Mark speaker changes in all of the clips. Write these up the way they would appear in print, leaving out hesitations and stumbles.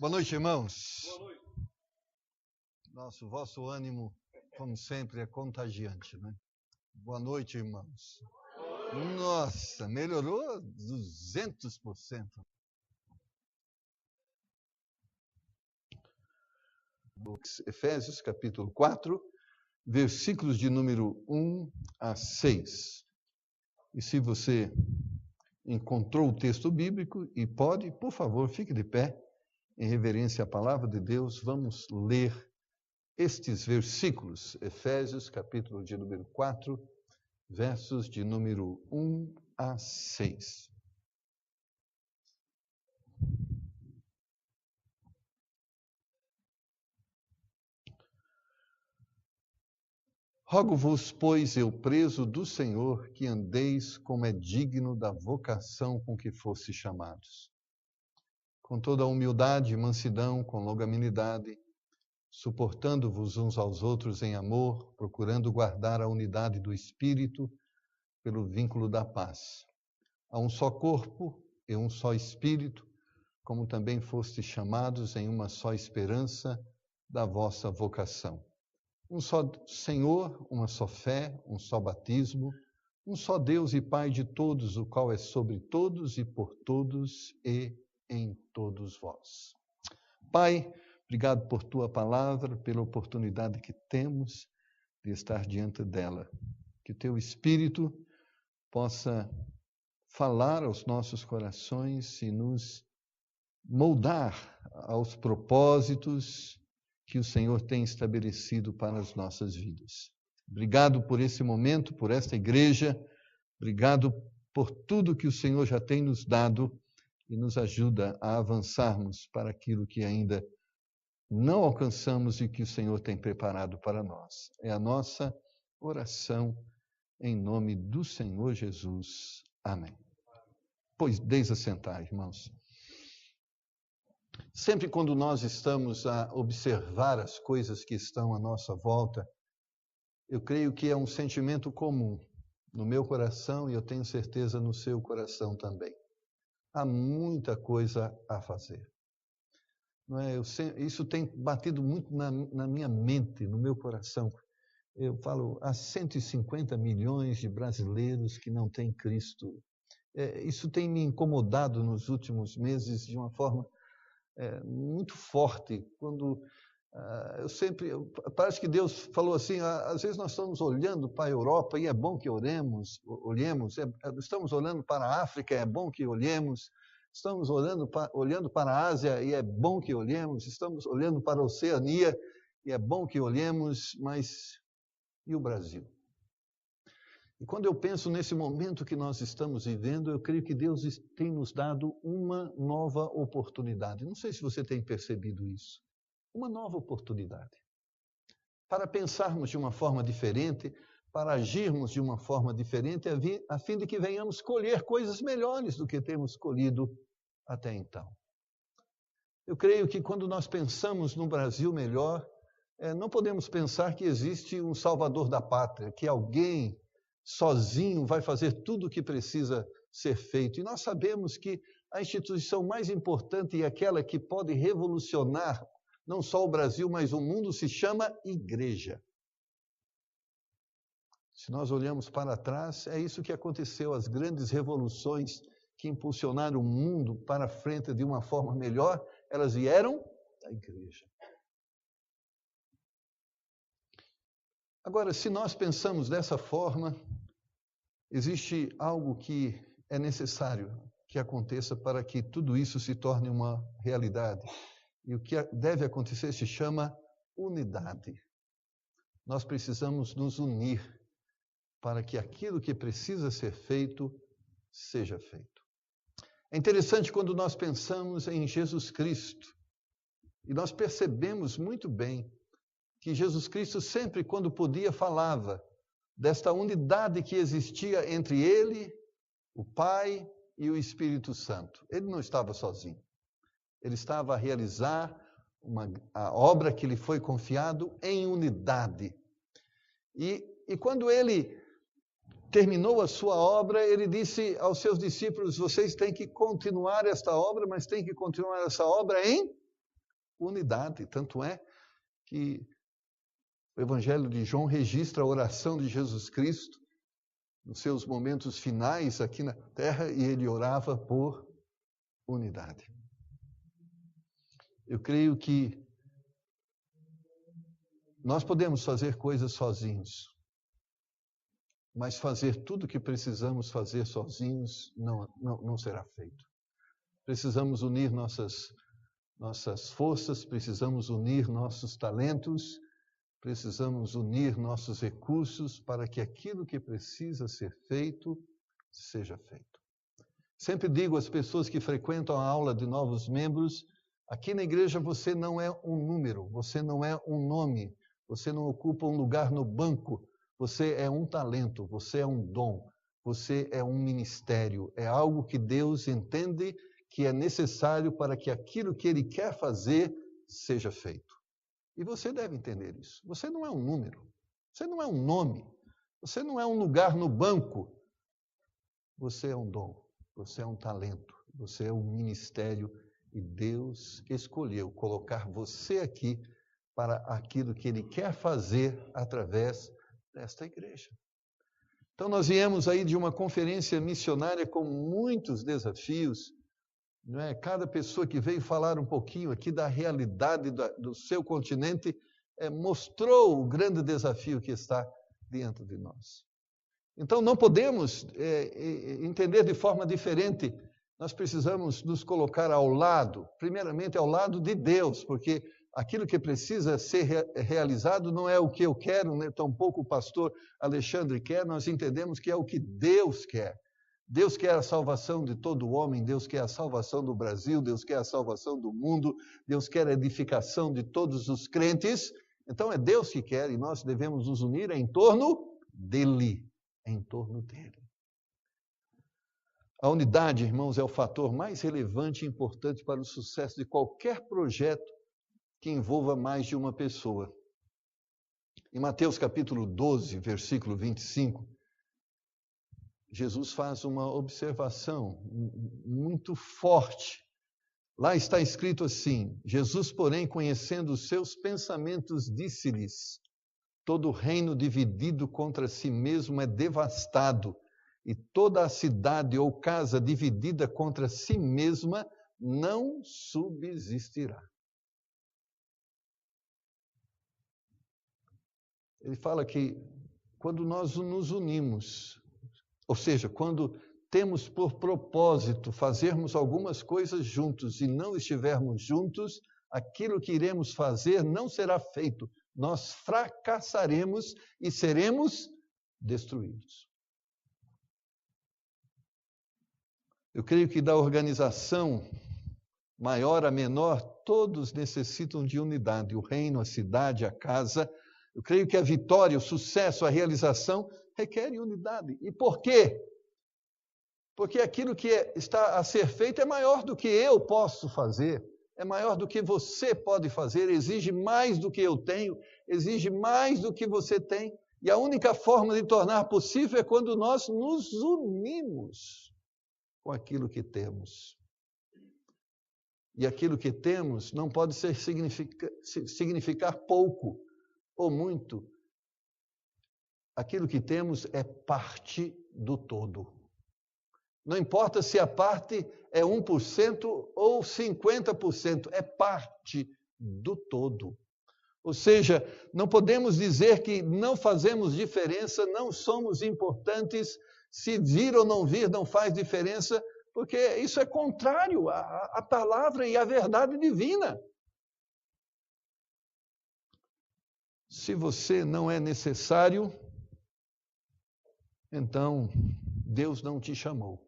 Speaker 1: Boa noite, irmãos. Boa noite. Vosso ânimo, como sempre, é contagiante, né? Boa noite, irmãos. Boa noite. Nossa, melhorou 200%. Efésios, capítulo 4, versículos de número 1 a 6. E se você encontrou o texto bíblico e pode, por favor, fique de pé. Em reverência à palavra de Deus, vamos ler estes versículos. Efésios, capítulo de número 4, versos de número 1 a 6. Rogo-vos, pois, eu preso do Senhor, que andeis como é digno da vocação com que foste chamados, com toda a humildade e mansidão, com longanimidade, suportando-vos uns aos outros em amor, procurando guardar a unidade do Espírito pelo vínculo da paz. Há um só corpo e um só Espírito, como também fostes chamados em uma só esperança da vossa vocação. Um só Senhor, uma só fé, um só batismo, um só Deus e Pai de todos, o qual é sobre todos e por todos e em todos vós. Pai, obrigado por tua palavra, pela oportunidade que temos de estar diante dela. Que teu Espírito possa falar aos nossos corações e nos moldar aos propósitos que o Senhor tem estabelecido para as nossas vidas. Obrigado por esse momento, por esta igreja. Obrigado por tudo que o Senhor já tem nos dado e nos ajuda a avançarmos para aquilo que ainda não alcançamos e que o Senhor tem preparado para nós. É a nossa oração em nome do Senhor Jesus. Amém. Pois deixe assentar, irmãos. Sempre quando nós estamos a observar as coisas que estão à nossa volta, eu creio que é um sentimento comum no meu coração e eu tenho certeza no seu coração também. Há muita coisa a fazer. Não é? Isso tem batido muito na minha mente, no meu coração. Eu falo, há 150 milhões de brasileiros que não têm Cristo. Isso tem me incomodado nos últimos meses de uma forma muito forte. Quando parece que Deus falou assim, às vezes nós estamos olhando para a Europa e é bom que olhemos, estamos olhando para a África, é bom que olhemos, estamos olhando para a Ásia e é bom que olhemos, estamos olhando para a Oceania e é bom que olhemos, mas e o Brasil? E quando eu penso nesse momento que nós estamos vivendo, eu creio que Deus tem nos dado uma nova oportunidade. Não sei se você tem percebido isso. Uma nova oportunidade. Para pensarmos de uma forma diferente, para agirmos de uma forma diferente, a fim de que venhamos colher coisas melhores do que temos colhido até então. Eu creio que quando nós pensamos num Brasil melhor, não podemos pensar que existe um salvador da pátria, que alguém sozinho vai fazer tudo o que precisa ser feito. E nós sabemos que a instituição mais importante e aquela que pode revolucionar não só o Brasil, mas o mundo se chama igreja. Se nós olhamos para trás, é isso que aconteceu. As grandes revoluções que impulsionaram o mundo para frente de uma forma melhor, elas vieram da igreja. Agora, se nós pensamos dessa forma, existe algo que é necessário que aconteça para que tudo isso se torne uma realidade. E o que deve acontecer se chama unidade. Nós precisamos nos unir para que aquilo que precisa ser feito, seja feito. É interessante quando nós pensamos em Jesus Cristo, e nós percebemos muito bem que Jesus Cristo sempre, quando podia, falava desta unidade que existia entre Ele, o Pai e o Espírito Santo. Ele não estava sozinho. Ele estava a realizar a obra que lhe foi confiado em unidade. E quando ele terminou a sua obra, ele disse aos seus discípulos, vocês têm que continuar esta obra, mas têm que continuar essa obra em unidade. Tanto é que o Evangelho de João registra a oração de Jesus Cristo nos seus momentos finais aqui na terra, e ele orava por unidade. Eu creio que nós podemos fazer coisas sozinhos, mas fazer tudo o que precisamos fazer sozinhos não será feito. Precisamos unir nossas forças, precisamos unir nossos talentos, precisamos unir nossos recursos para que aquilo que precisa ser feito, seja feito. Sempre digo às pessoas que frequentam a aula de novos membros, aqui na igreja você não é um número, você não é um nome, você não ocupa um lugar no banco, você é um talento, você é um dom, você é um ministério, é algo que Deus entende que é necessário para que aquilo que Ele quer fazer seja feito. E você deve entender isso. Você não é um número, você não é um nome, você não é um lugar no banco. Você é um dom, você é um talento, você é um ministério e Deus escolheu colocar você aqui para aquilo que Ele quer fazer através desta igreja. Então nós viemos aí de uma conferência missionária com muitos desafios, não é? Cada pessoa que veio falar um pouquinho aqui da realidade do seu continente mostrou o grande desafio que está diante de nós. Então não podemos entender de forma diferente. Nós precisamos nos colocar ao lado, primeiramente ao lado de Deus, porque aquilo que precisa ser realizado não é o que eu quero, né? Tampouco o pastor Alexandre quer, nós entendemos que é o que Deus quer. Deus quer a salvação de todo homem, Deus quer a salvação do Brasil, Deus quer a salvação do mundo, Deus quer a edificação de todos os crentes. Então é Deus que quer e nós devemos nos unir em torno dele, em torno dele. A unidade, irmãos, é o fator mais relevante e importante para o sucesso de qualquer projeto que envolva mais de uma pessoa. Em Mateus capítulo 12, versículo 25, Jesus faz uma observação muito forte. Lá está escrito assim: Jesus, porém, conhecendo os seus pensamentos, disse-lhes: todo reino dividido contra si mesmo é devastado, e toda a cidade ou casa dividida contra si mesma não subsistirá. Ele fala que quando nós nos unimos, ou seja, quando temos por propósito fazermos algumas coisas juntos e não estivermos juntos, aquilo que iremos fazer não será feito. Nós fracassaremos e seremos destruídos. Eu creio que da organização maior a menor, todos necessitam de unidade. O reino, a cidade, a casa. Eu creio que a vitória, o sucesso, a realização requerem unidade. E por quê? Porque aquilo que está a ser feito é maior do que eu posso fazer, é maior do que você pode fazer, exige mais do que eu tenho, exige mais do que você tem. E a única forma de tornar possível é quando nós nos unimos com aquilo que temos. E aquilo que temos não pode significar pouco ou muito. Aquilo que temos é parte do todo. Não importa se a parte é 1% ou 50%, é parte do todo. Ou seja, não podemos dizer que não fazemos diferença, não somos importantes, se vir ou não vir não faz diferença, porque isso é contrário à palavra e à verdade divina. Se você não é necessário, então Deus não te chamou.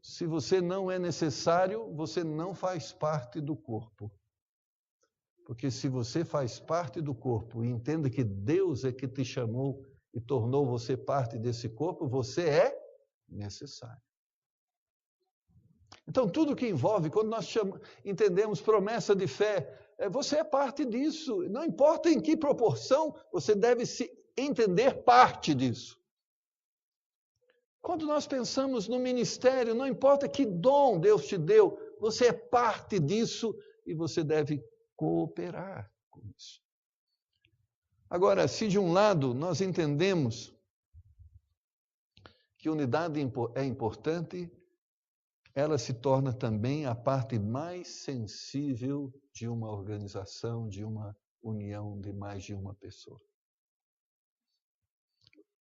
Speaker 1: Se você não é necessário, você não faz parte do corpo. Porque se você faz parte do corpo e entenda que Deus é que te chamou e tornou você parte desse corpo, você é necessário. Então, tudo que envolve, quando nós entendemos promessa de fé, você é parte disso. Não importa em que proporção, você deve se entender parte disso. Quando nós pensamos no ministério, não importa que dom Deus te deu, você é parte disso e você deve cooperar com isso. Agora, se de um lado nós entendemos que unidade é importante, ela se torna também a parte mais sensível de uma organização, de uma união de mais de uma pessoa.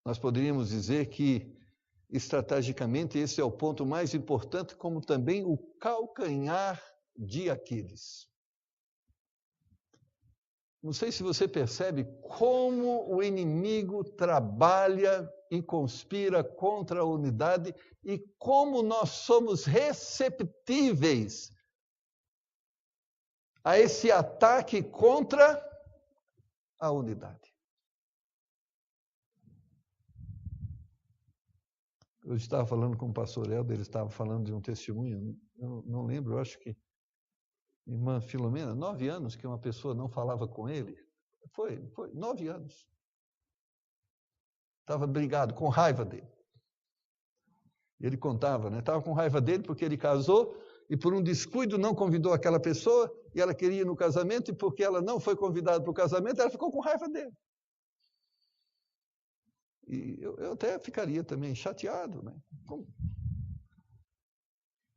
Speaker 1: Nós poderíamos dizer que, estrategicamente, esse é o ponto mais importante, como também o calcanhar de Aquiles. Não sei se você percebe como o inimigo trabalha e conspira contra a unidade e como nós somos receptíveis a esse ataque contra a unidade. Eu estava falando com o pastor Helder, ele estava falando de um testemunho, eu não lembro, eu acho que irmã Filomena, 9 anos que uma pessoa não falava com ele. Foi 9 anos. Estava brigado, com raiva dele. Ele contava, né? Estava com raiva dele porque ele casou e por um descuido não convidou aquela pessoa e ela queria ir no casamento e porque ela não foi convidada para o casamento, ela ficou com raiva dele. E eu até ficaria também chateado, né?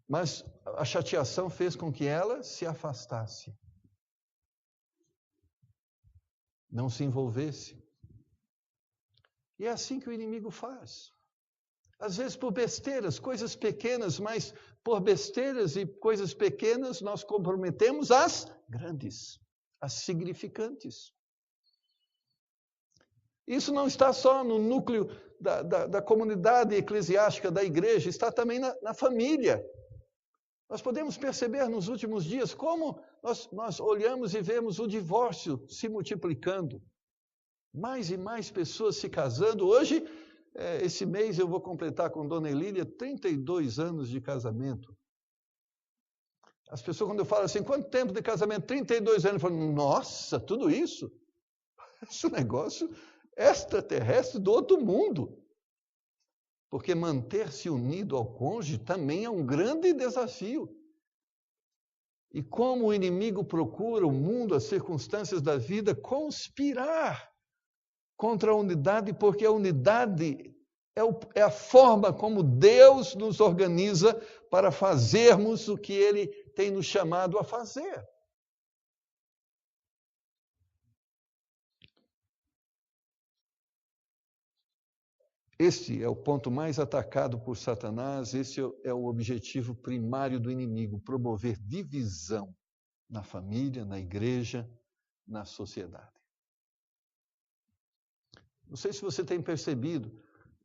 Speaker 1: Mas a chateação fez com que ela se afastasse. Não se envolvesse. E é assim que o inimigo faz. Às vezes por besteiras, coisas pequenas, mas por besteiras e coisas pequenas nós comprometemos as grandes, as significantes. Isso não está só no núcleo da comunidade eclesiástica da igreja, está também na família. Nós podemos perceber nos últimos dias como nós olhamos e vemos o divórcio se multiplicando. Mais e mais pessoas se casando. Hoje, esse mês eu vou completar com Dona Elília 32 anos de casamento. As pessoas, quando eu falo assim, quanto tempo de casamento? 32 anos. Eu falo, nossa, tudo isso? Esse negócio extraterrestre do outro mundo. Porque manter-se unido ao cônjuge também é um grande desafio. E como o inimigo procura o mundo, as circunstâncias da vida, conspirar contra a unidade, porque a unidade é a forma como Deus nos organiza para fazermos o que Ele tem nos chamado a fazer. Este é o ponto mais atacado por Satanás, esse é o objetivo primário do inimigo, promover divisão na família, na igreja, na sociedade. Não sei se você tem percebido,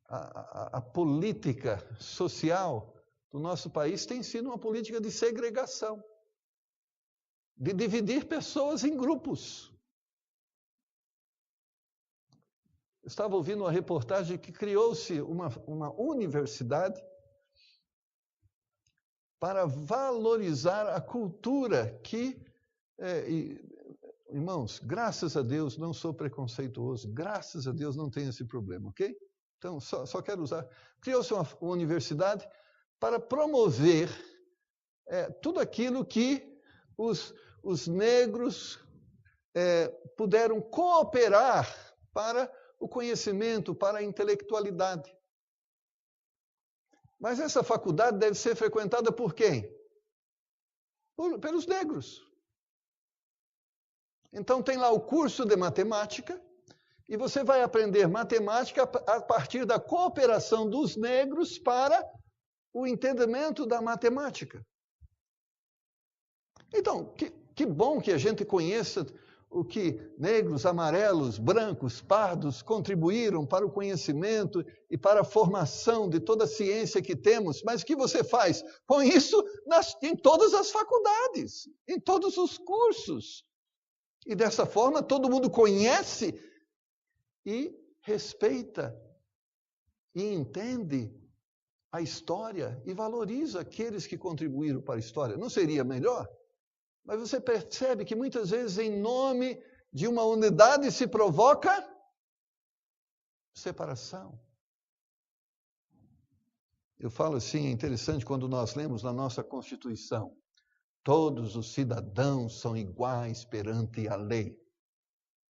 Speaker 1: a política social do nosso país tem sido uma política de segregação, de dividir pessoas em grupos. Eu estava ouvindo uma reportagem que criou-se uma universidade para valorizar a cultura que, irmãos, graças a Deus, não sou preconceituoso, graças a Deus não tenho esse problema, ok? Então, só quero usar. Criou-se uma universidade para promover tudo aquilo que os negros puderam cooperar para o conhecimento, para a intelectualidade. Mas essa faculdade deve ser frequentada por quem? Pelos negros. Então tem lá o curso de matemática, e você vai aprender matemática a partir da cooperação dos negros para o entendimento da matemática. Então, que bom que a gente conheça o que negros, amarelos, brancos, pardos contribuíram para o conhecimento e para a formação de toda a ciência que temos. Mas o que você faz? Põe isso em todas as faculdades, em todos os cursos. E dessa forma todo mundo conhece e respeita e entende a história e valoriza aqueles que contribuíram para a história. Não seria melhor? Mas você percebe que muitas vezes, em nome de uma unidade, se provoca separação. Eu falo assim, é interessante quando nós lemos na nossa Constituição, Todos os cidadãos são iguais perante a lei.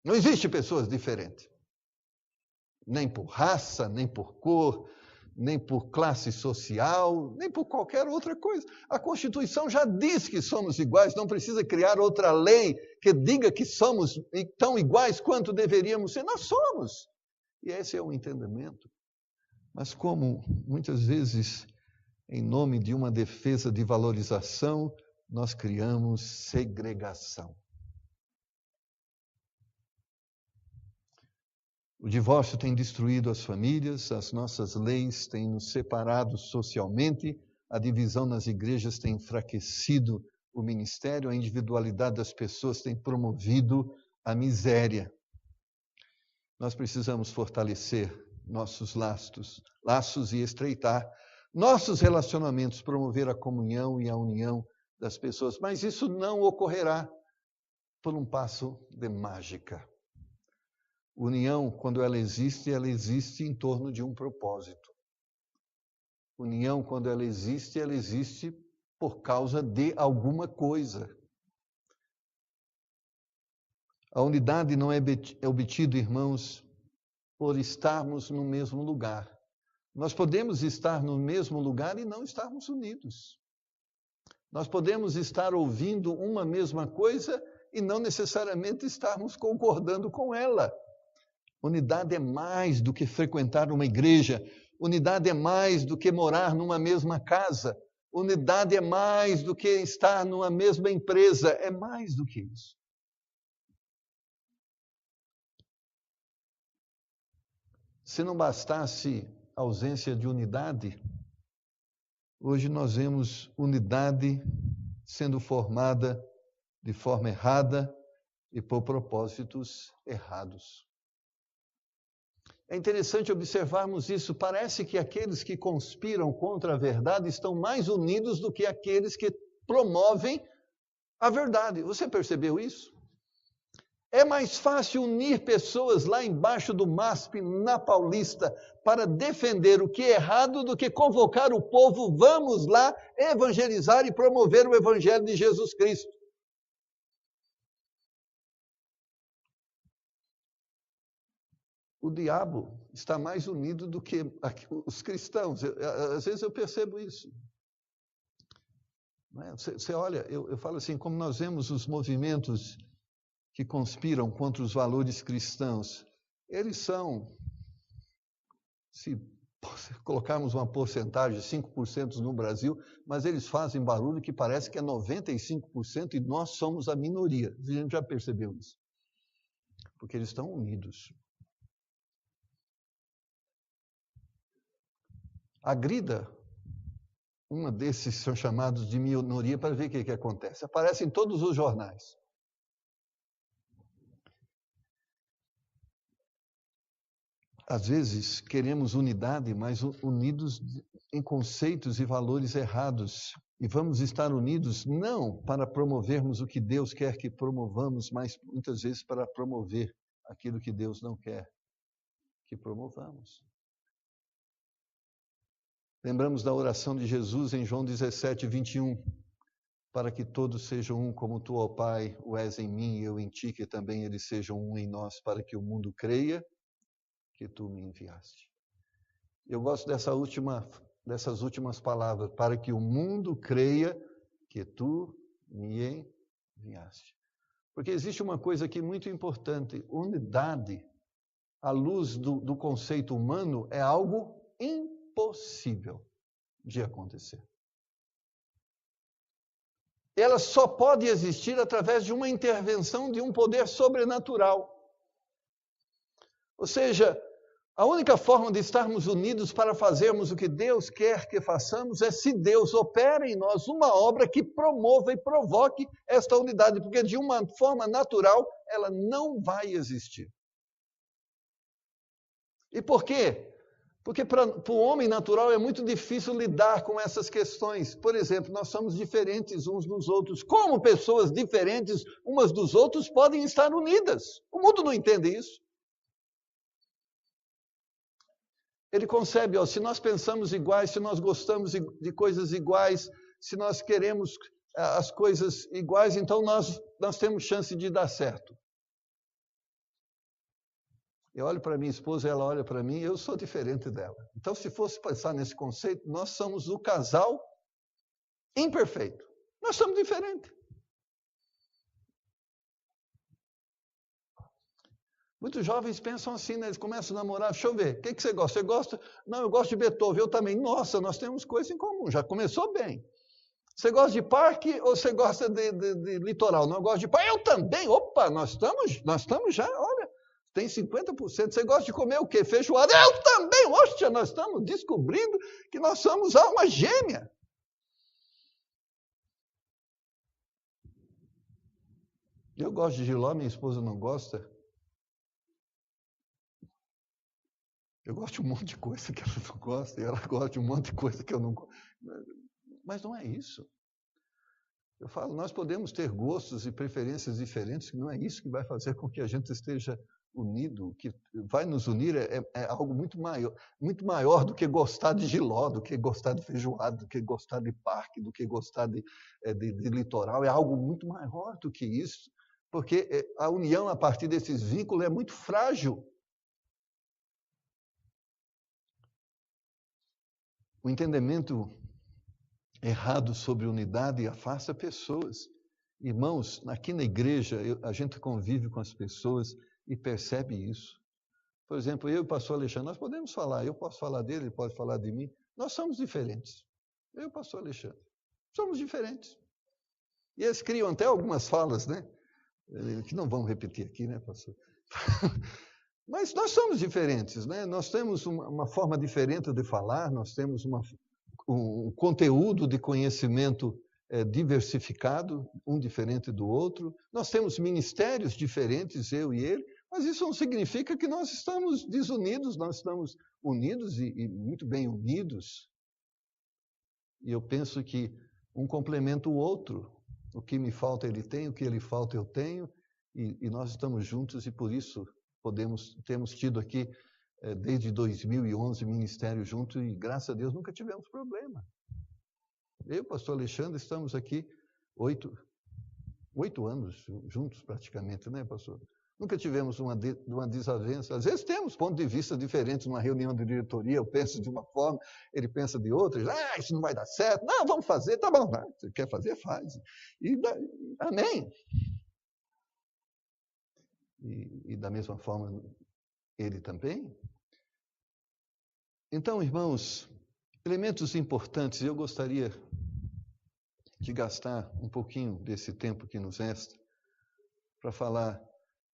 Speaker 1: Não existe pessoas diferentes. Nem por raça, nem por cor, nem por classe social, nem por qualquer outra coisa. A Constituição já diz que somos iguais, não precisa criar outra lei que diga que somos tão iguais quanto deveríamos ser. Nós somos. E esse é o entendimento. Mas como muitas vezes, em nome de uma defesa de valorização, nós criamos segregação. O divórcio tem destruído as famílias, as nossas leis têm nos separado socialmente, a divisão nas igrejas tem enfraquecido o ministério, a individualidade das pessoas tem promovido a miséria. Nós precisamos fortalecer nossos laços e estreitar nossos relacionamentos, promover a comunhão e a união das pessoas. Mas isso não ocorrerá por um passo de mágica. União, quando ela existe em torno de um propósito. União, quando ela existe por causa de alguma coisa. A unidade não é obtida, irmãos, por estarmos no mesmo lugar. Nós podemos estar no mesmo lugar e não estarmos unidos. Nós podemos estar ouvindo uma mesma coisa e não necessariamente estarmos concordando com ela. Unidade é mais do que frequentar uma igreja. Unidade é mais do que morar numa mesma casa. Unidade é mais do que estar numa mesma empresa. É mais do que isso. Se não bastasse a ausência de unidade, hoje nós vemos unidade sendo formada de forma errada e por propósitos errados. É interessante observarmos isso. Parece que aqueles que conspiram contra a verdade estão mais unidos do que aqueles que promovem a verdade. Você percebeu isso? É mais fácil unir pessoas lá embaixo do MASP, na Paulista, para defender o que é errado do que convocar o povo, vamos lá evangelizar e promover o evangelho de Jesus Cristo. O diabo está mais unido do que os cristãos. Às vezes eu percebo isso. Você olha, eu falo assim, como nós vemos os movimentos que conspiram contra os valores cristãos, eles são, se colocarmos uma porcentagem de 5% no Brasil, mas eles fazem barulho que parece que é 95% e nós somos a minoria. A gente já percebeu isso. Porque eles estão unidos. Agrida uma desses são chamados de minoria para ver o que acontece. Aparece em todos os jornais. Às vezes queremos unidade, mas unidos em conceitos e valores errados. E vamos estar unidos não para promovermos o que Deus quer que promovamos, mas muitas vezes para promover aquilo que Deus não quer que promovamos. Lembramos da oração de Jesus em João 17, 21. Para que todos sejam um como tu, ó Pai, o és em mim e eu em ti, que também eles sejam um em nós, para que o mundo creia que tu me enviaste. Eu gosto dessas últimas palavras, para que o mundo creia que tu me enviaste. Porque existe uma coisa aqui muito importante, unidade, à luz do conceito humano, é algo impossível de acontecer. Ela só pode existir através de uma intervenção de um poder sobrenatural. Ou seja, a única forma de estarmos unidos para fazermos o que Deus quer que façamos é se Deus opera em nós uma obra que promova e provoque esta unidade, porque de uma forma natural ela não vai existir. E por quê? Porque para o homem natural é muito difícil lidar com essas questões. Por exemplo, nós somos diferentes uns dos outros. Como pessoas diferentes umas dos outros podem estar unidas? O mundo não entende isso. Ele concebe, se nós pensamos iguais, se nós gostamos de coisas iguais, se nós queremos as coisas iguais, então nós temos chance de dar certo. Eu olho para minha esposa, ela olha para mim, eu sou diferente dela. Então, se fosse pensar nesse conceito, nós somos o casal imperfeito. Nós somos diferentes. Muitos jovens pensam assim, né? Eles começam a namorar. Deixa eu ver, o que você gosta? Você gosta? Não, eu gosto de Beethoven, eu também. Nossa, nós temos coisas em comum, já começou bem. Você gosta de parque ou você gosta de litoral? Não, eu gosto de parque. Eu também. Opa, nós estamos já, olha, tem 50%. Você gosta de comer o quê? Feijoada? Eu também. Ostia, nós estamos descobrindo que nós somos alma gêmea. Eu gosto de jiló, minha esposa não gosta. Eu gosto de um monte de coisa que ela não gosta, e ela gosta de um monte de coisa que eu não gosto. Mas não é isso. Eu falo, nós podemos ter gostos e preferências diferentes, que não é isso que vai fazer com que a gente esteja unido. O que vai nos unir é algo muito maior do que gostar de jiló, do que gostar de feijoada, do que gostar de parque, do que gostar de litoral. É algo muito maior do que isso, porque a união a partir desses vínculos é muito frágil. O entendimento errado sobre unidade afasta pessoas. Irmãos, aqui na igreja, a gente convive com as pessoas e percebe isso. Por exemplo, eu e o pastor Alexandre, nós podemos falar, eu posso falar dele, ele pode falar de mim. Nós somos diferentes. Eu e o pastor Alexandre. Somos diferentes. E eles criam até algumas falas, né? Que não vamos repetir aqui, né, pastor? Mas nós somos diferentes, né? Nós temos uma forma diferente de falar, nós temos um conteúdo de conhecimento diversificado, um diferente do outro. Nós temos ministérios diferentes, eu e ele, mas isso não significa que nós estamos desunidos, nós estamos unidos e muito bem unidos. E eu penso que um complementa o outro. O que me falta ele tem, o que ele falta eu tenho, e nós estamos juntos e por isso temos tido aqui, desde 2011, ministério junto e, graças a Deus, nunca tivemos problema. Eu e o pastor Alexandre estamos aqui 8 anos juntos praticamente, né, pastor? Nunca tivemos uma desavença. Às vezes temos pontos de vista diferentes numa reunião de diretoria, eu penso de uma forma, ele pensa de outra, isso não vai dar certo, não, vamos fazer, tá bom, você quer fazer, faz. Amém. E da mesma forma, ele também. Então, irmãos, elementos importantes, eu gostaria de gastar um pouquinho desse tempo que nos resta para falar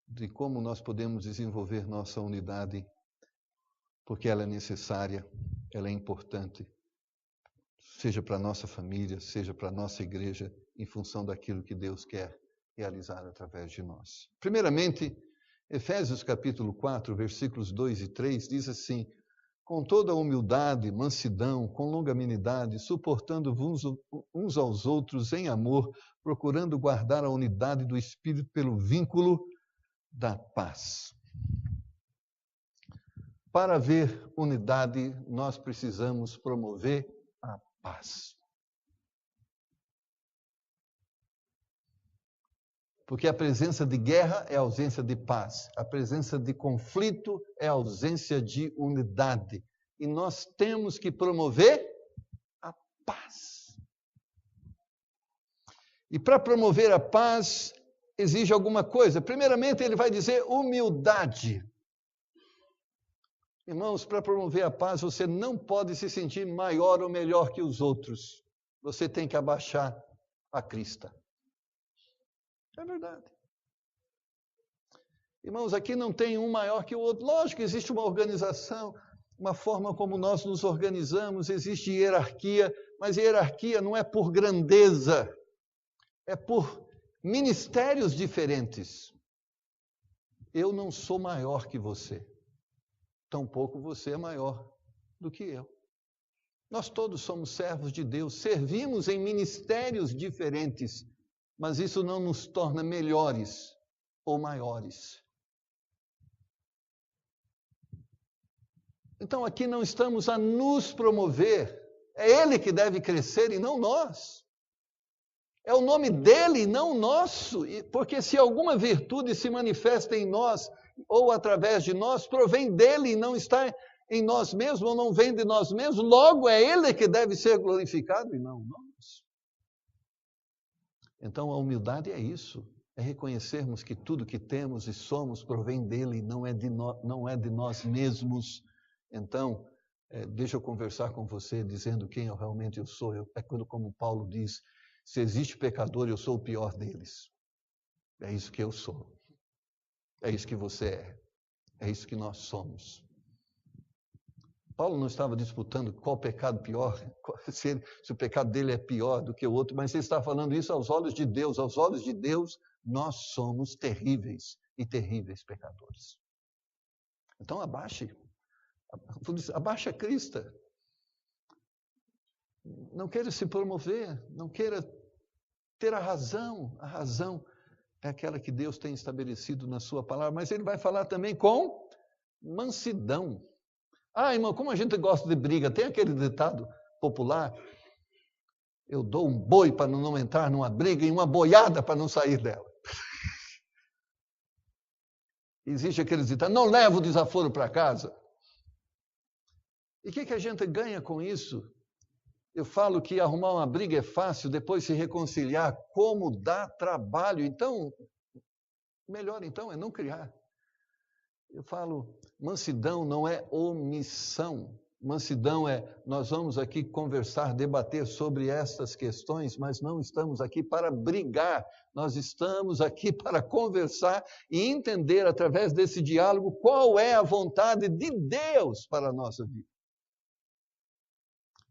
Speaker 1: de como nós podemos desenvolver nossa unidade, porque ela é necessária, ela é importante, seja para a nossa família, seja para a nossa igreja, em função daquilo que Deus quer realizar através de nós. Primeiramente, Efésios capítulo 4, versículos 2 e 3, diz assim: com toda humildade, mansidão, com longanimidade, suportando-vos uns aos outros em amor, procurando guardar a unidade do Espírito pelo vínculo da paz. Para haver unidade, nós precisamos promover a paz. Porque a presença de guerra é a ausência de paz. A presença de conflito é a ausência de unidade. E nós temos que promover a paz. E para promover a paz, exige alguma coisa. Primeiramente, ele vai dizer humildade. Irmãos, para promover a paz, você não pode se sentir maior ou melhor que os outros. Você tem que abaixar a crista. É verdade. Irmãos, aqui não tem um maior que o outro. Lógico que existe uma organização, uma forma como nós nos organizamos, existe hierarquia, mas hierarquia não é por grandeza, é por ministérios diferentes. Eu não sou maior que você, tampouco você é maior do que eu. Nós todos somos servos de Deus, servimos em ministérios diferentes, mas isso não nos torna melhores ou maiores. Então aqui não estamos a nos promover, é Ele que deve crescer e não nós. É o nome dele, não nosso. Porque se alguma virtude se manifesta em nós, ou através de nós, provém dele e não está em nós mesmos, ou não vem de nós mesmos, logo é ele que deve ser glorificado e não nós. Então a humildade é isso, é reconhecermos que tudo que temos e somos provém dele, não é de nós mesmos. Então, deixa eu conversar com você dizendo quem eu realmente sou. É quando, como Paulo diz, se existe pecador, eu sou o pior deles. É isso que eu sou. É isso que você é. É isso que nós somos. Paulo não estava disputando qual pecado pior, se o pecado dele é pior do que o outro, mas ele está falando isso aos olhos de Deus. Aos olhos de Deus, nós somos terríveis e terríveis pecadores. Então abaixe a crista. Não queira se promover, não queira ter a razão. A razão é aquela que Deus tem estabelecido na sua palavra, mas ele vai falar também com mansidão. Irmão, como a gente gosta de briga, tem aquele ditado popular, eu dou um boi para não entrar numa briga e uma boiada para não sair dela. Existe aquele ditado, não leva o desaforo para casa. E o que a gente ganha com isso? Eu falo que arrumar uma briga é fácil, depois se reconciliar, como dá trabalho. Então, melhor então é não criar. Eu falo, mansidão não é omissão. Mansidão é, nós vamos aqui conversar, debater sobre estas questões, mas não estamos aqui para brigar. Nós estamos aqui para conversar e entender, através desse diálogo, qual é a vontade de Deus para a nossa vida.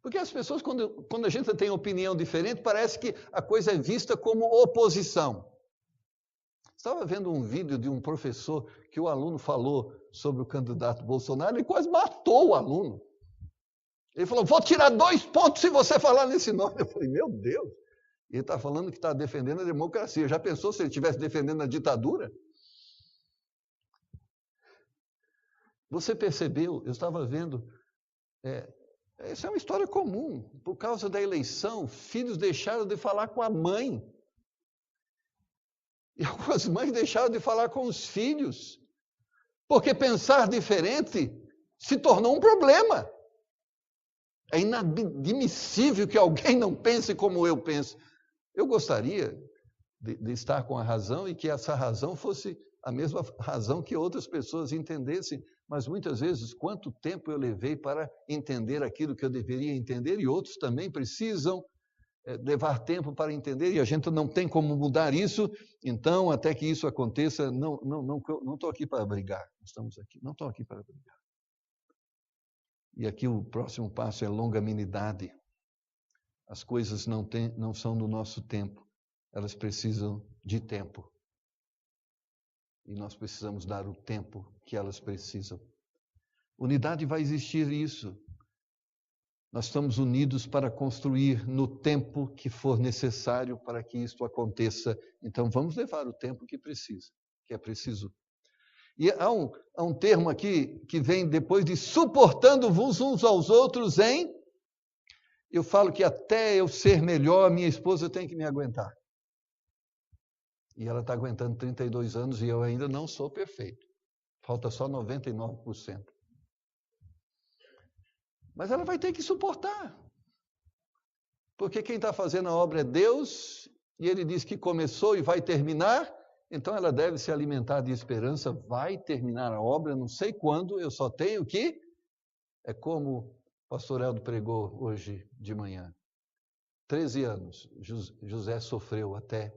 Speaker 1: Porque as pessoas, quando a gente tem opinião diferente, parece que a coisa é vista como oposição. Estava vendo um vídeo de um professor que o aluno falou sobre o candidato Bolsonaro, ele quase matou o aluno. Ele falou, vou tirar 2 pontos se você falar nesse nome. Eu falei, meu Deus, ele está falando que está defendendo a democracia. Já pensou se ele estivesse defendendo a ditadura? Você percebeu, eu estava vendo, essa é uma história comum. Por causa da eleição, filhos deixaram de falar com a mãe. E algumas mães deixaram de falar com os filhos, porque pensar diferente se tornou um problema. É inadmissível que alguém não pense como eu penso. Eu gostaria de estar com a razão e que essa razão fosse a mesma razão que outras pessoas entendessem, mas muitas vezes quanto tempo eu levei para entender aquilo que eu deveria entender e outros também precisam levar tempo para entender e a gente não tem como mudar isso, então até que isso aconteça, não estou aqui para brigar, estamos aqui, não estou aqui para brigar. E aqui o próximo passo é longanimidade. As coisas não são do nosso tempo, elas precisam de tempo. E nós precisamos dar o tempo que elas precisam. Unidade vai existir isso. Nós estamos unidos para construir no tempo que for necessário para que isto aconteça. Então, vamos levar o tempo que é preciso. E há um termo aqui que vem depois de suportando-vos uns aos outros em... Eu falo que até eu ser melhor, minha esposa tem que me aguentar. E ela está aguentando 32 anos e eu ainda não sou perfeito. Falta só 99%. Mas ela vai ter que suportar. Porque quem está fazendo a obra é Deus, e Ele diz que começou e vai terminar, então ela deve se alimentar de esperança, vai terminar a obra, não sei quando, eu só tenho que... É como o pastor Eldo pregou hoje de manhã. 13 anos José sofreu até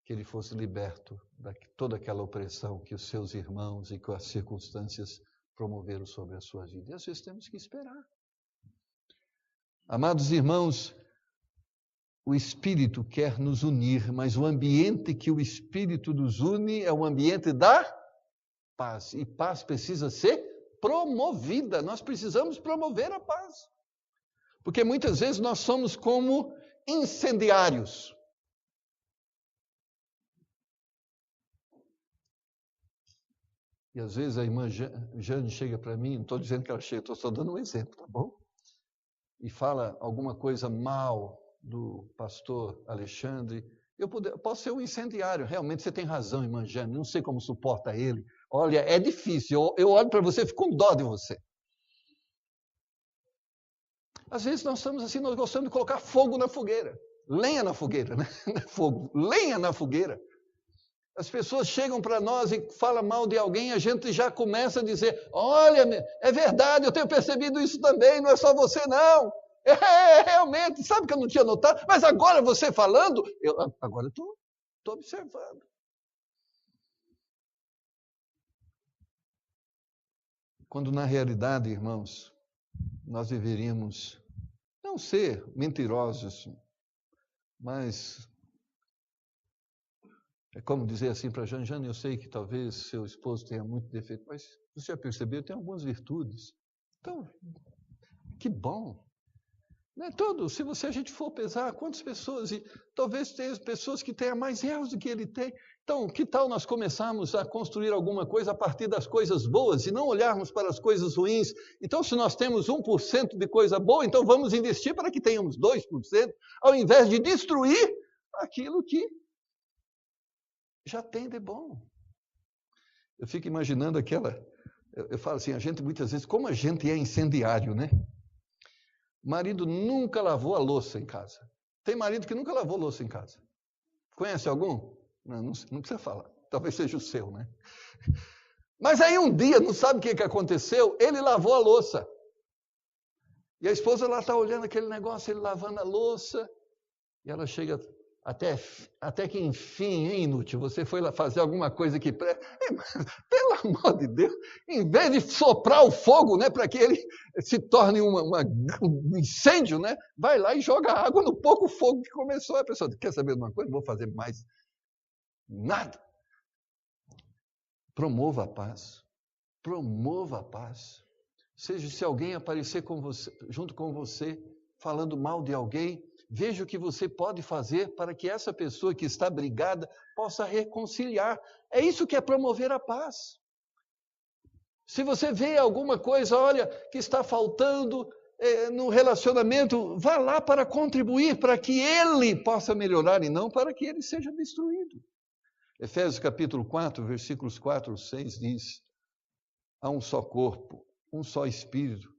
Speaker 1: que ele fosse liberto de toda aquela opressão que os seus irmãos e que as circunstâncias promoveram sobre a sua vida. E às vezes temos que esperar. Amados irmãos, o Espírito quer nos unir, mas o ambiente que o Espírito nos une é o ambiente da paz. E paz precisa ser promovida. Nós precisamos promover a paz. Porque muitas vezes nós somos como incendiários. E às vezes a irmã Jane chega para mim, não estou dizendo que ela chega, estou só dando um exemplo, tá bom? E fala alguma coisa mal do pastor Alexandre. Eu posso ser um incendiário, realmente você tem razão, irmã Jane, não sei como suporta ele. Olha, é difícil, eu olho para você e fico com dó de você. Às vezes nós estamos assim, nós gostamos de colocar fogo na fogueira. Lenha na fogueira, né? Não é fogo, lenha na fogueira. As pessoas chegam para nós e falam mal de alguém, a gente já começa a dizer, olha, é verdade, eu tenho percebido isso também, não é só você não. Realmente, sabe que eu não tinha notado, mas agora você falando, agora eu estou observando. Quando na realidade, irmãos, nós deveríamos não ser mentirosos, mas é como dizer assim para Jane, eu sei que talvez seu esposo tenha muito defeito, mas você já percebeu, tem algumas virtudes. Então, que bom. Não é todo, se a gente for pesar, quantas pessoas, e talvez tenha pessoas que tenham mais erros do que ele tem. Então, que tal nós começarmos a construir alguma coisa a partir das coisas boas e não olharmos para as coisas ruins? Então, se nós temos 1% de coisa boa, então vamos investir para que tenhamos 2%, ao invés de destruir aquilo que já tem de bom. Eu fico imaginando eu falo assim, a gente muitas vezes, como a gente é incendiário, né? Marido nunca lavou a louça em casa. Tem marido que nunca lavou louça em casa. Conhece algum? Não precisa falar. Talvez seja o seu, né? Mas aí um dia, não sabe o que aconteceu? Ele lavou a louça. E a esposa lá está olhando aquele negócio, ele lavando a louça. E ela chega, até que enfim, hein, inútil, você foi lá fazer alguma coisa que presta. Pelo amor de Deus, em vez de soprar o fogo, né, para que ele se torne um incêndio, né, vai lá e joga água no pouco fogo que começou. A pessoa quer saber de uma coisa? Não vou fazer mais nada. Promova a paz. Promova a paz. Seja se alguém aparecer junto com você, falando mal de alguém, veja o que você pode fazer para que essa pessoa que está brigada possa reconciliar. É isso que é promover a paz. Se você vê alguma coisa, olha, que está faltando no relacionamento, vá lá para contribuir, para que ele possa melhorar e não para que ele seja destruído. Efésios capítulo 4, versículos 4 e 6 diz, há um só corpo, um só espírito,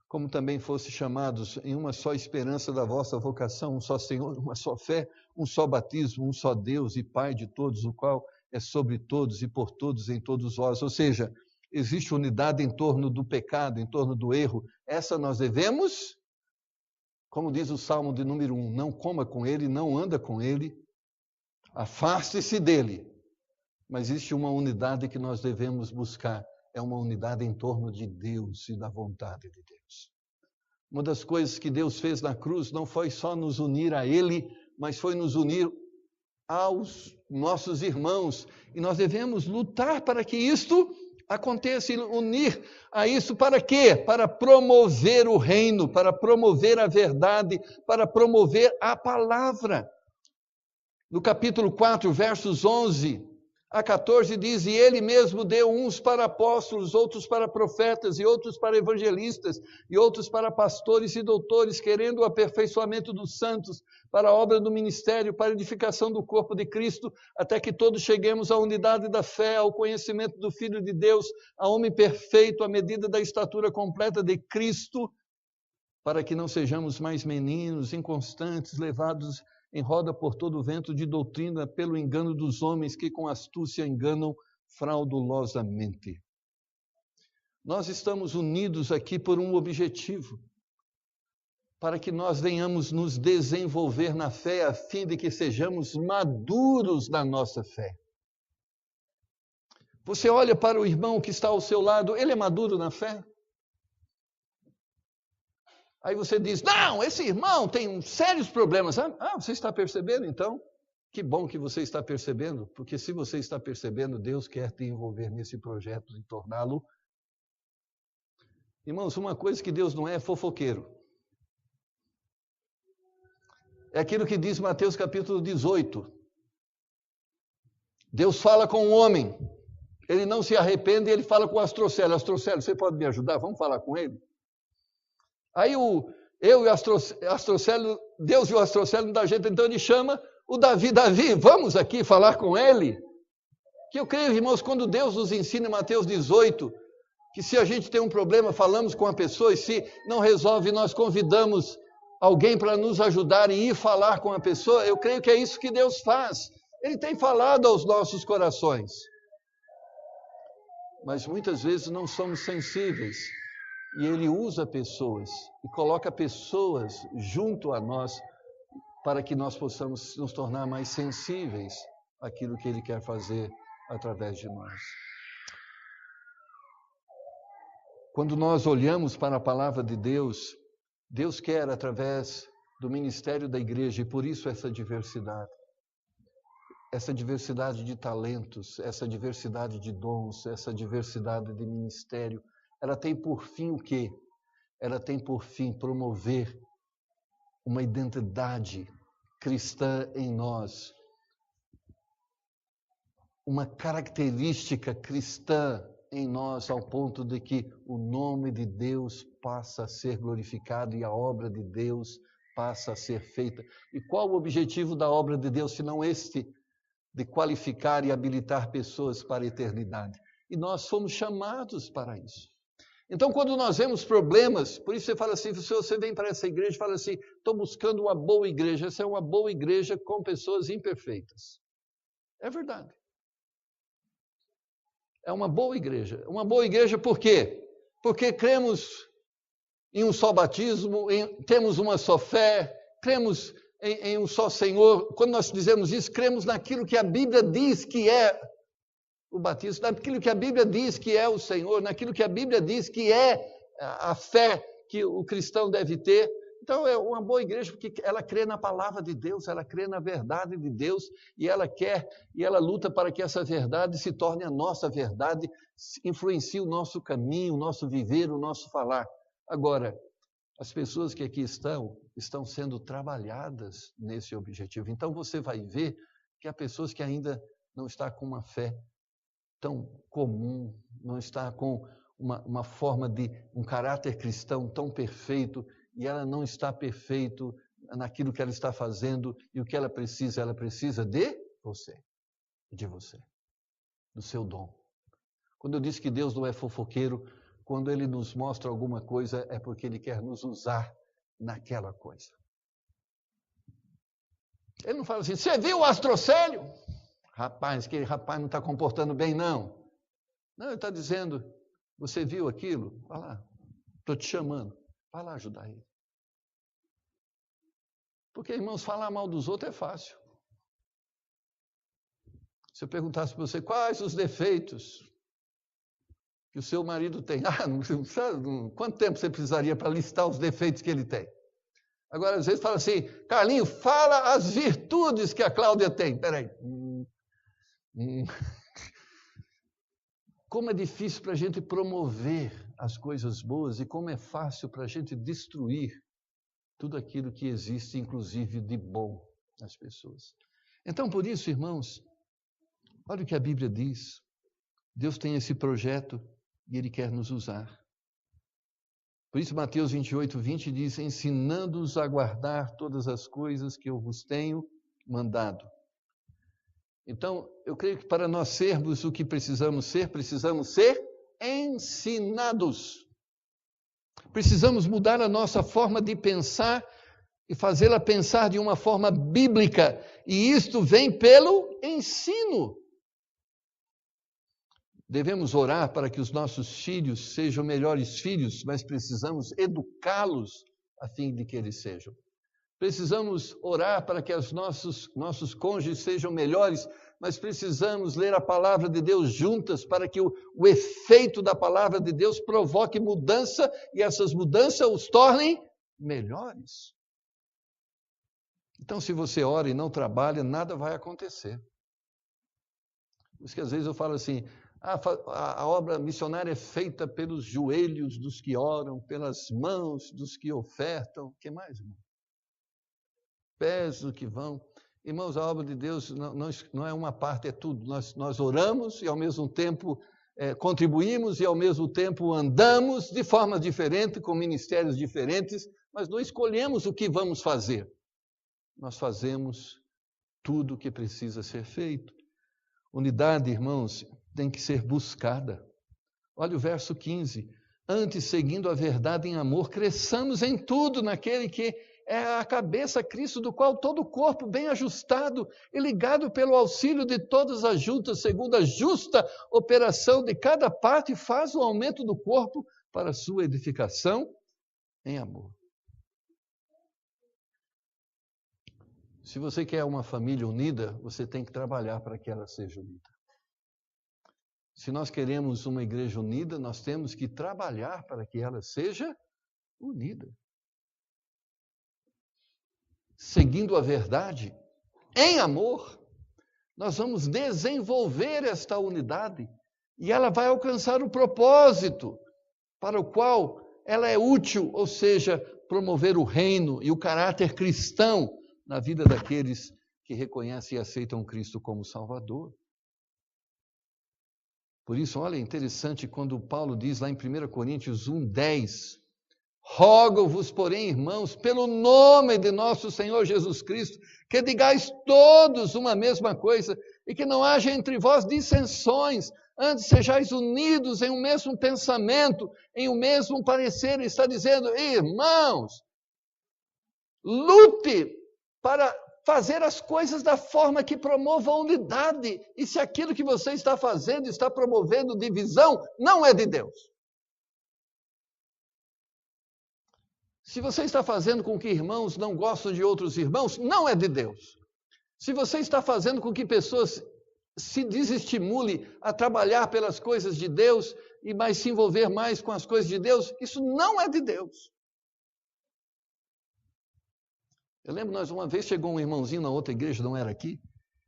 Speaker 1: como também fosse chamados em uma só esperança da vossa vocação, um só Senhor, uma só fé, um só batismo, um só Deus e Pai de todos, o qual é sobre todos e por todos em todos vós. Ou seja, existe unidade em torno do pecado, em torno do erro. Essa nós devemos, como diz o Salmo de número 1, não coma com ele, não anda com ele, afaste-se dele. Mas existe uma unidade que nós devemos buscar. É uma unidade em torno de Deus e da vontade de Deus. Uma das coisas que Deus fez na cruz não foi só nos unir a Ele, mas foi nos unir aos nossos irmãos. E nós devemos lutar para que isto aconteça, e unir a isso para quê? Para promover o reino, para promover a verdade, para promover a palavra. No capítulo 4, versos 11 a 14 diz, e ele mesmo deu uns para apóstolos, outros para profetas, e outros para evangelistas, e outros para pastores e doutores, querendo o aperfeiçoamento dos santos, para a obra do ministério, para a edificação do corpo de Cristo, até que todos cheguemos à unidade da fé, ao conhecimento do Filho de Deus, a homem perfeito, à medida da estatura completa de Cristo, para que não sejamos mais meninos, inconstantes, levados em roda por todo o vento de doutrina, pelo engano dos homens que com astúcia enganam fraudulosamente. Nós estamos unidos aqui por um objetivo, para que nós venhamos nos desenvolver na fé, a fim de que sejamos maduros na nossa fé. Você olha para o irmão que está ao seu lado, ele é maduro na fé? Aí você diz, não, esse irmão tem sérios problemas. Você está percebendo então? Que bom que você está percebendo, porque se você está percebendo, Deus quer te envolver nesse projeto e torná-lo. Irmãos, uma coisa que Deus não é fofoqueiro. É aquilo que diz Mateus capítulo 18. Deus fala com o homem, ele não se arrepende e ele fala com o astrocelo. Astrocelo, você pode me ajudar? Vamos falar com ele? Aí eu e o Astrocélio, Deus e o Astrocélio não dá jeito, então ele chama o Davi. Davi, vamos aqui falar com ele. Que eu creio, irmãos, quando Deus nos ensina em Mateus 18, que se a gente tem um problema, falamos com a pessoa, e se não resolve, nós convidamos alguém para nos ajudar e ir falar com a pessoa, eu creio que é isso que Deus faz. Ele tem falado aos nossos corações. Mas muitas vezes não somos sensíveis. E Ele usa pessoas e coloca pessoas junto a nós para que nós possamos nos tornar mais sensíveis àquilo que Ele quer fazer através de nós. Quando nós olhamos para a palavra de Deus, Deus quer através do ministério da igreja, e por isso essa diversidade de talentos, essa diversidade de dons, essa diversidade de ministério, ela tem por fim o quê? Ela tem por fim promover uma identidade cristã em nós, uma característica cristã em nós, ao ponto de que o nome de Deus passa a ser glorificado e a obra de Deus passa a ser feita. E qual o objetivo da obra de Deus, senão este, de qualificar e habilitar pessoas para a eternidade? E nós fomos chamados para isso. Então, quando nós vemos problemas, por isso você fala assim, se você vem para essa igreja e fala assim, estou buscando uma boa igreja. Essa é uma boa igreja com pessoas imperfeitas. É verdade. É uma boa igreja. Uma boa igreja por quê? Porque cremos em um só batismo, temos uma só fé, cremos em um só Senhor. Quando nós dizemos isso, cremos naquilo que a Bíblia diz que é o batismo, naquilo que a Bíblia diz que é o Senhor, naquilo que a Bíblia diz que é a fé que o cristão deve ter. Então é uma boa igreja porque ela crê na palavra de Deus, ela crê na verdade de Deus e ela quer e ela luta para que essa verdade se torne a nossa verdade, influencie o nosso caminho, o nosso viver, o nosso falar. Agora, as pessoas que aqui estão sendo trabalhadas nesse objetivo. Então você vai ver que há pessoas que ainda não estão com uma fé tão comum, não está com uma forma de um caráter cristão tão perfeito, e ela não está perfeito naquilo que ela está fazendo, e o que ela precisa de você, do seu dom. Quando eu disse que Deus não é fofoqueiro, quando Ele nos mostra alguma coisa, é porque Ele quer nos usar naquela coisa. Ele não fala assim, você viu o Astrocélio? Rapaz, aquele rapaz não está comportando bem, não. Não, ele está dizendo, você viu aquilo? Vai lá, estou te chamando. Vai lá ajudar ele. Porque, irmãos, falar mal dos outros é fácil. Se eu perguntasse para você quais os defeitos que o seu marido tem, quanto tempo você precisaria para listar os defeitos que ele tem? Agora, às vezes fala assim, Carlinho, fala as virtudes que a Cláudia tem. Peraí. Como é difícil para a gente promover as coisas boas e como é fácil para a gente destruir tudo aquilo que existe, inclusive de bom nas pessoas. Então, por isso, irmãos, olha o que a Bíblia diz. Deus tem esse projeto e Ele quer nos usar. Por isso, Mateus 28:20 diz, ensinando-os a guardar todas as coisas que eu vos tenho mandado. Então, eu creio que para nós sermos o que precisamos ser ensinados. Precisamos mudar a nossa forma de pensar e fazê-la pensar de uma forma bíblica. E isto vem pelo ensino. Devemos orar para que os nossos filhos sejam melhores filhos, mas precisamos educá-los a fim de que eles sejam. Precisamos orar para que os nossos cônjuges sejam melhores, mas precisamos ler a palavra de Deus juntas para que o efeito da palavra de Deus provoque mudança e essas mudanças os tornem melhores. Então, se você ora e não trabalha, nada vai acontecer. Por isso que às vezes eu falo assim, a obra missionária é feita pelos joelhos dos que oram, pelas mãos dos que ofertam. O que mais, irmão? Pés do que vão. Irmãos, a obra de Deus não é uma parte, é tudo. Nós oramos e ao mesmo tempo contribuímos e ao mesmo tempo andamos de forma diferente, com ministérios diferentes, mas não escolhemos o que vamos fazer. Nós fazemos tudo o que precisa ser feito. Unidade, irmãos, tem que ser buscada. Olha o verso 15. Antes, seguindo a verdade em amor, cresçamos em tudo naquele que é a cabeça, Cristo, do qual todo o corpo, bem ajustado e ligado pelo auxílio de todas as juntas, segundo a justa operação de cada parte, faz o aumento do corpo para a sua edificação em amor. Se você quer uma família unida, você tem que trabalhar para que ela seja unida. Se nós queremos uma igreja unida, nós temos que trabalhar para que ela seja unida. Seguindo a verdade, em amor, nós vamos desenvolver esta unidade e ela vai alcançar o propósito para o qual ela é útil, ou seja, promover o reino e o caráter cristão na vida daqueles que reconhecem e aceitam Cristo como Salvador. Por isso, olha, é interessante quando Paulo diz lá em 1 Coríntios 1:10, rogo-vos, porém, irmãos, pelo nome de nosso Senhor Jesus Cristo, que digais todos uma mesma coisa e que não haja entre vós dissensões, antes sejais unidos em um mesmo pensamento, em um mesmo parecer. Ele está dizendo, irmãos, lute para fazer as coisas da forma que promova a unidade. E se aquilo que você está fazendo está promovendo divisão, não é de Deus. Se você está fazendo com que irmãos não gostam de outros irmãos, não é de Deus. Se você está fazendo com que pessoas se desestimulem a trabalhar pelas coisas de Deus e mais se envolver mais com as coisas de Deus, isso não é de Deus. Eu lembro, uma vez chegou um irmãozinho na outra igreja, não era aqui,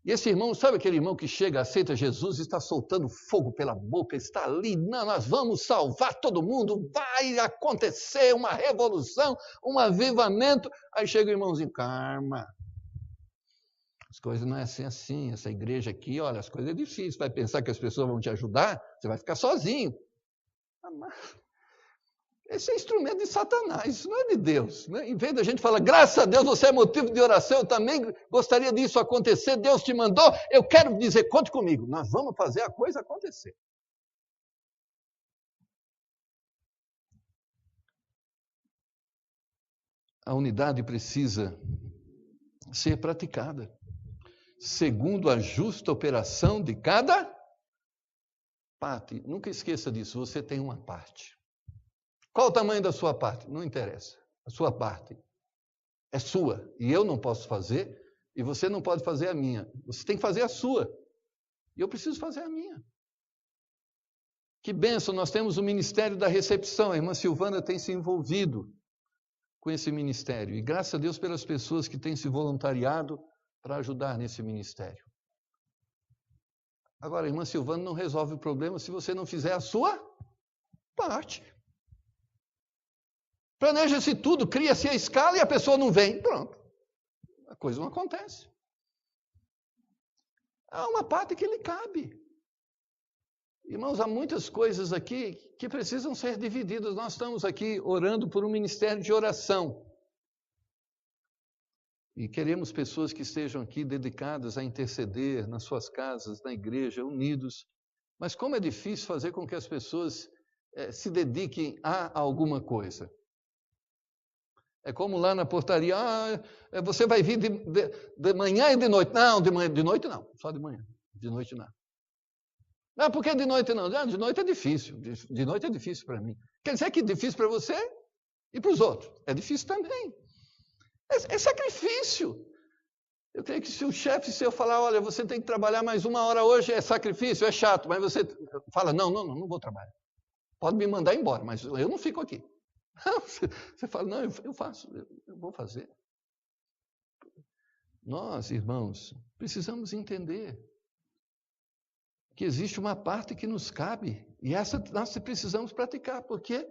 Speaker 1: e esse irmão, sabe aquele irmão que chega, aceita Jesus, está soltando fogo pela boca, está ali, não, nós vamos salvar todo mundo, vai acontecer uma revolução, um avivamento. Aí chega o irmãozinho, calma, as coisas não é assim, essa igreja aqui, olha, as coisas é difíceis, vai pensar que as pessoas vão te ajudar, você vai ficar sozinho. Esse é instrumento de Satanás, isso não é de Deus. Né? Em vez da gente falar, graças a Deus, você é motivo de oração, eu também gostaria disso acontecer, Deus te mandou, eu quero dizer, conte comigo, nós vamos fazer a coisa acontecer. A unidade precisa ser praticada, segundo a justa operação de cada parte. Nunca esqueça disso, você tem uma parte. Qual o tamanho da sua parte? Não interessa. A sua parte é sua. E eu não posso fazer, e você não pode fazer a minha. Você tem que fazer a sua. E eu preciso fazer a minha. Que bênção, nós temos o Ministério da Recepção. A irmã Silvana tem se envolvido com esse ministério. E graças a Deus pelas pessoas que têm se voluntariado para ajudar nesse ministério. Agora, a irmã Silvana não resolve o problema se você não fizer a sua parte. Planeja-se tudo, cria-se a escala e a pessoa não vem. Pronto. A coisa não acontece. Há uma parte que lhe cabe. Irmãos, há muitas coisas aqui que precisam ser divididas. Nós estamos aqui orando por um ministério de oração. E queremos pessoas que estejam aqui dedicadas a interceder nas suas casas, na igreja, unidos. Mas como é difícil fazer com que as pessoas se dediquem a alguma coisa. É como lá na portaria, você vai vir de manhã e de noite. Não, de noite não, só de manhã. De noite não. Não, por que de noite não? De noite é difícil. De noite é difícil para mim. Quer dizer que é difícil para você e para os outros. É difícil também. É sacrifício. Eu creio que se o chefe seu falar, olha, você tem que trabalhar mais 1 hora hoje, é sacrifício, é chato, mas você fala, não vou trabalhar. Pode me mandar embora, mas eu não fico aqui. Você fala, não, eu faço, eu vou fazer. Nós, irmãos, precisamos entender que existe uma parte que nos cabe, e essa nós precisamos praticar, porque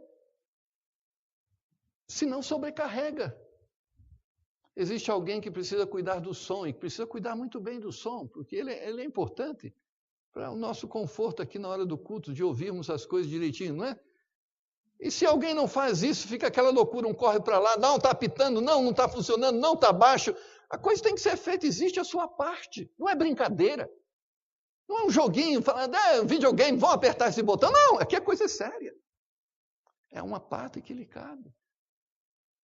Speaker 1: senão sobrecarrega. Existe alguém que precisa cuidar do som, e que precisa cuidar muito bem do som, porque ele é importante para o nosso conforto aqui na hora do culto, de ouvirmos as coisas direitinho, não é? E se alguém não faz isso, fica aquela loucura, um corre para lá, não está apitando, não está funcionando, não está baixo. A coisa tem que ser feita, existe a sua parte, não é brincadeira. Não é um joguinho, falando, videogame, vão apertar esse botão. Não, aqui é coisa séria. É uma parte que lhe cabe.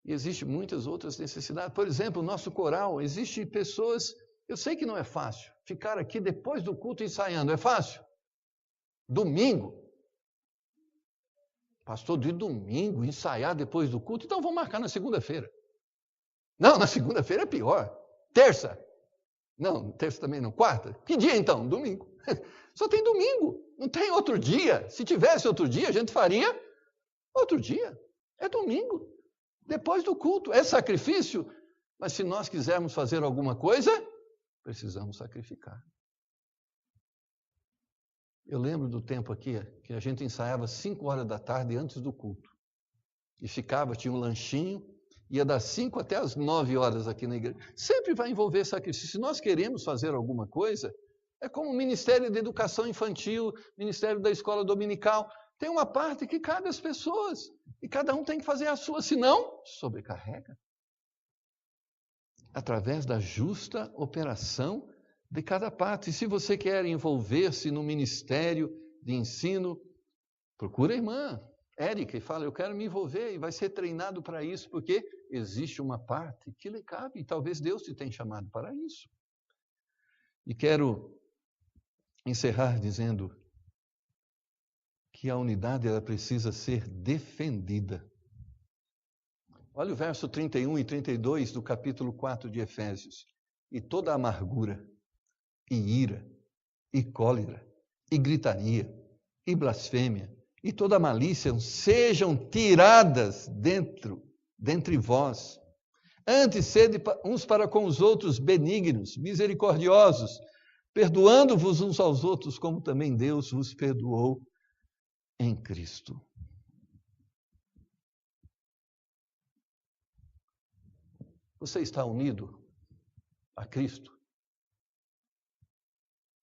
Speaker 1: E existem muitas outras necessidades. Por exemplo, o nosso coral, existem pessoas, eu sei que não é fácil, ficar aqui depois do culto ensaiando, é fácil? Domingo. Pastor, de domingo, ensaiar depois do culto, então vamos marcar na segunda-feira. Não, na segunda-feira é pior. Terça. Não, terça também não. Quarta. Que dia então? Domingo. Só tem domingo, não tem outro dia. Se tivesse outro dia, a gente faria outro dia. É domingo. Depois do culto. É sacrifício, mas se nós quisermos fazer alguma coisa, precisamos sacrificar. Eu lembro do tempo aqui que a gente ensaiava 5 horas da tarde antes do culto. E ficava, tinha um lanchinho, ia das 5 até as 9 horas aqui na igreja. Sempre vai envolver sacrifício. Se nós queremos fazer alguma coisa, é como o Ministério da Educação Infantil, Ministério da Escola Dominical. Tem uma parte que cabe às pessoas. E cada um tem que fazer a sua, senão sobrecarrega. Através da justa operação de cada parte. E se você quer envolver-se no ministério de ensino, procura a irmã Érica e fala, eu quero me envolver, e vai ser treinado para isso, porque existe uma parte que lhe cabe, e talvez Deus te tenha chamado para isso. E quero encerrar dizendo que a unidade ela precisa ser defendida. Olha o verso 31 e 32 do capítulo 4 de Efésios. E toda amargura, e ira, e cólera, e gritaria, e blasfêmia, e toda malícia sejam tiradas dentre vós. Antes sede uns para com os outros benignos, misericordiosos, perdoando-vos uns aos outros, como também Deus vos perdoou em Cristo. Você está unido a Cristo?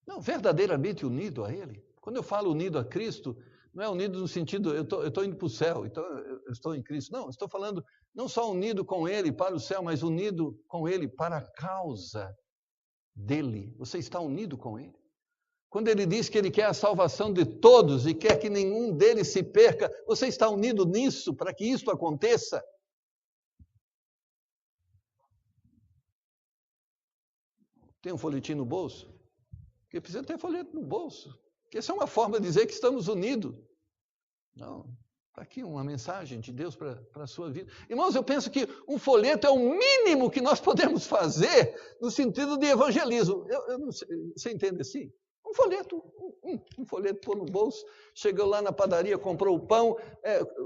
Speaker 1: Não, verdadeiramente unido a Ele. Quando eu falo unido a Cristo, não é unido no sentido, eu estou indo para o céu, então eu estou em Cristo. Não, eu estou falando não só unido com Ele para o céu, mas unido com Ele para a causa dEle. Você está unido com Ele. Quando Ele diz que Ele quer a salvação de todos e quer que nenhum deles se perca, você está unido nisso para que isso aconteça? Tem um folhetim no bolso? Porque precisa ter folheto no bolso. Porque essa é uma forma de dizer que estamos unidos. Não, está aqui uma mensagem de Deus para a sua vida. Irmãos, eu penso que um folheto é o mínimo que nós podemos fazer no sentido de evangelismo. Eu não sei, você entende assim? Um folheto, um folheto pôr no bolso, chegou lá na padaria, comprou o pão,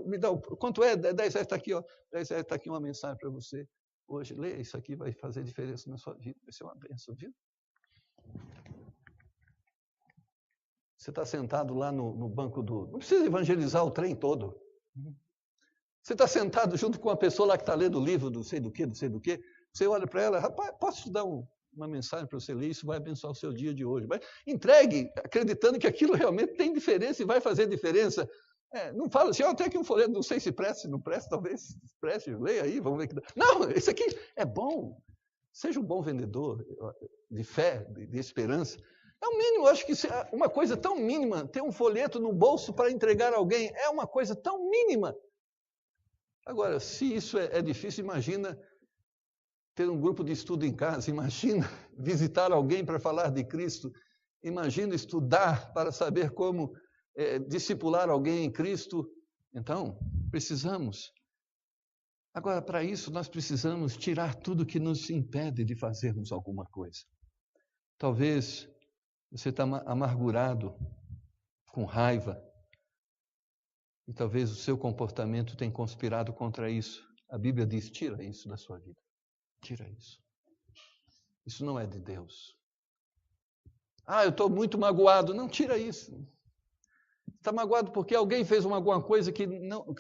Speaker 1: me dá quanto é? 10 reais está aqui, ó. 10 reais está aqui uma mensagem para você. Hoje, lê, isso aqui vai fazer diferença na sua vida, vai ser uma bênção, viu? Você está sentado lá no banco do... Não precisa evangelizar o trem todo. Você está sentado junto com uma pessoa lá que está lendo o livro do sei do quê, você olha para ela, rapaz, posso te dar uma mensagem para você ler, isso vai abençoar o seu dia de hoje. Mas entregue, acreditando que aquilo realmente tem diferença e vai fazer diferença. Não fala assim, até que um folheto, não sei se presta, se não presta, talvez preste, leia aí, vamos ver que dá. Não, isso aqui é bom. Seja um bom vendedor de fé, de esperança. É o mínimo, eu acho que uma coisa tão mínima, ter um folheto no bolso para entregar a alguém, é uma coisa tão mínima. Agora, se isso é difícil, imagina ter um grupo de estudo em casa, imagina visitar alguém para falar de Cristo, imagina estudar para saber como discipular alguém em Cristo. Então, precisamos. Agora, para isso, nós precisamos tirar tudo que nos impede de fazermos alguma coisa. Talvez você está amargurado, com raiva, e talvez o seu comportamento tenha conspirado contra isso. A Bíblia diz, tira isso da sua vida. Tira isso. Isso não é de Deus. Eu estou muito magoado. Não, tira isso. Está magoado porque alguém fez alguma coisa que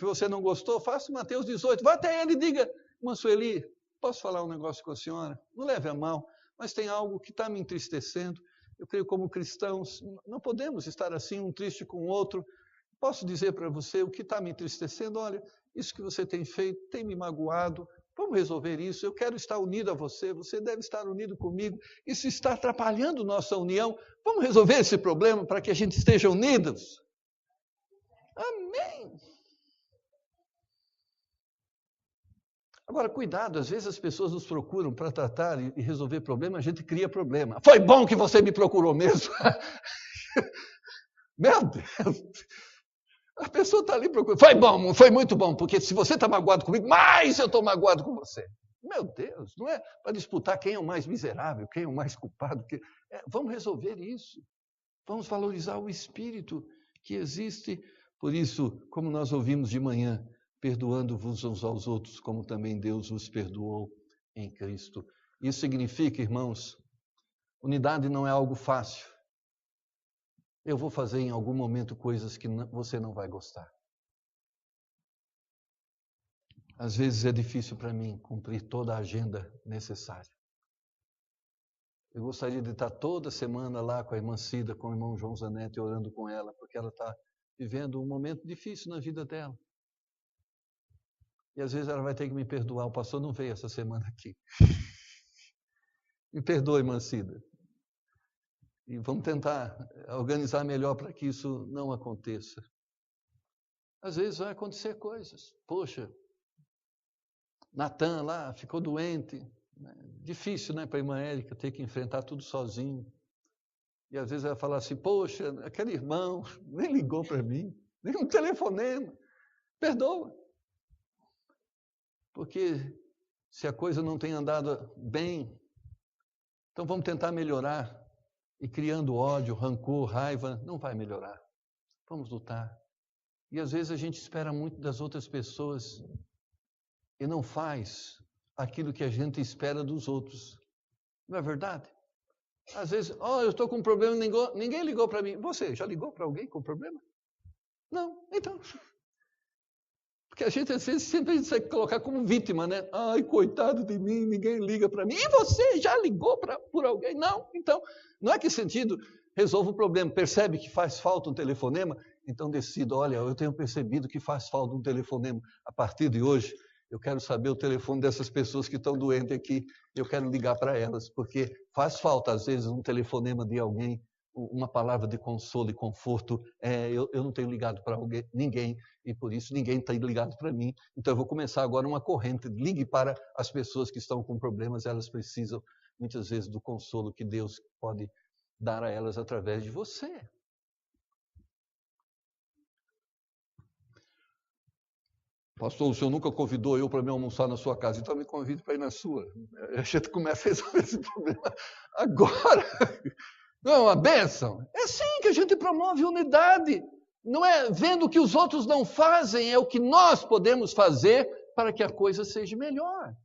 Speaker 1: você não gostou? Faça Mateus 18. Vá até ele e diga, irmã Sueli, posso falar um negócio com a senhora? Não leve a mal, mas tem algo que está me entristecendo. Eu creio como cristãos, não podemos estar assim, um triste com o outro. Posso dizer para você o que está me entristecendo? Olha, isso que você tem feito tem me magoado. Vamos resolver isso. Eu quero estar unido a você. Você deve estar unido comigo. Isso está atrapalhando nossa união. Vamos resolver esse problema para que a gente esteja unidos. Amém. Agora, cuidado, às vezes as pessoas nos procuram para tratar e resolver problema, a gente cria problema. Foi bom que você me procurou mesmo. Meu Deus. A pessoa está ali procurando. Foi bom, foi muito bom, porque se você está magoado comigo, mais eu estou magoado com você. Meu Deus, não é para disputar quem é o mais miserável, quem é o mais culpado. Vamos resolver isso. Vamos valorizar o espírito que existe. Por isso, como nós ouvimos de manhã, perdoando-vos uns aos outros, como também Deus os perdoou em Cristo. Isso significa, irmãos, unidade não é algo fácil. Eu vou fazer em algum momento coisas que você não vai gostar. Às vezes é difícil para mim cumprir toda a agenda necessária. Eu gostaria de estar toda semana lá com a irmã Cida, com o irmão João Zanetti, orando com ela, porque ela está vivendo um momento difícil na vida dela. E às vezes ela vai ter que me perdoar. O pastor não veio essa semana aqui. Me perdoe, irmã Cida. E vamos tentar organizar melhor para que isso não aconteça. Às vezes vai acontecer coisas. Poxa, Natan lá ficou doente. Difícil, né, para a irmã Érica ter que enfrentar tudo sozinho. E às vezes ela fala assim, poxa, aquele irmão nem ligou para mim, nem um telefonema. Perdoa. Porque se a coisa não tem andado bem, então vamos tentar melhorar. E criando ódio, rancor, raiva, não vai melhorar. Vamos lutar. E às vezes a gente espera muito das outras pessoas e não faz aquilo que a gente espera dos outros. Não é verdade? Às vezes, eu estou com um problema, ninguém ligou para mim. Você já ligou para alguém com problema? Não, então. Porque a gente às vezes sempre se colocar como vítima, né? Ai, coitado de mim, ninguém liga para mim. E você já ligou por alguém? Não, então, não é que sentido resolva o problema. Percebe que faz falta um telefonema? Então decida, olha, eu tenho percebido que faz falta um telefonema. A partir de hoje, eu quero saber o telefone dessas pessoas que estão doentes aqui. Eu quero ligar para elas, porque faz falta, às vezes, um telefonema de alguém, uma palavra de consolo e conforto. Eu não tenho ligado para ninguém, e por isso ninguém está ligado para mim. Então eu vou começar agora uma corrente. Ligue para as pessoas que estão com problemas, elas precisam muitas vezes do consolo que Deus pode dar a elas através de você. Pastor, o senhor nunca convidou eu para me almoçar na sua casa, então me convide para ir na sua. A gente começa a resolver esse problema agora. Não é uma bênção? É assim que a gente promove unidade. Não é vendo o que os outros não fazem, é o que nós podemos fazer para que a coisa seja melhor.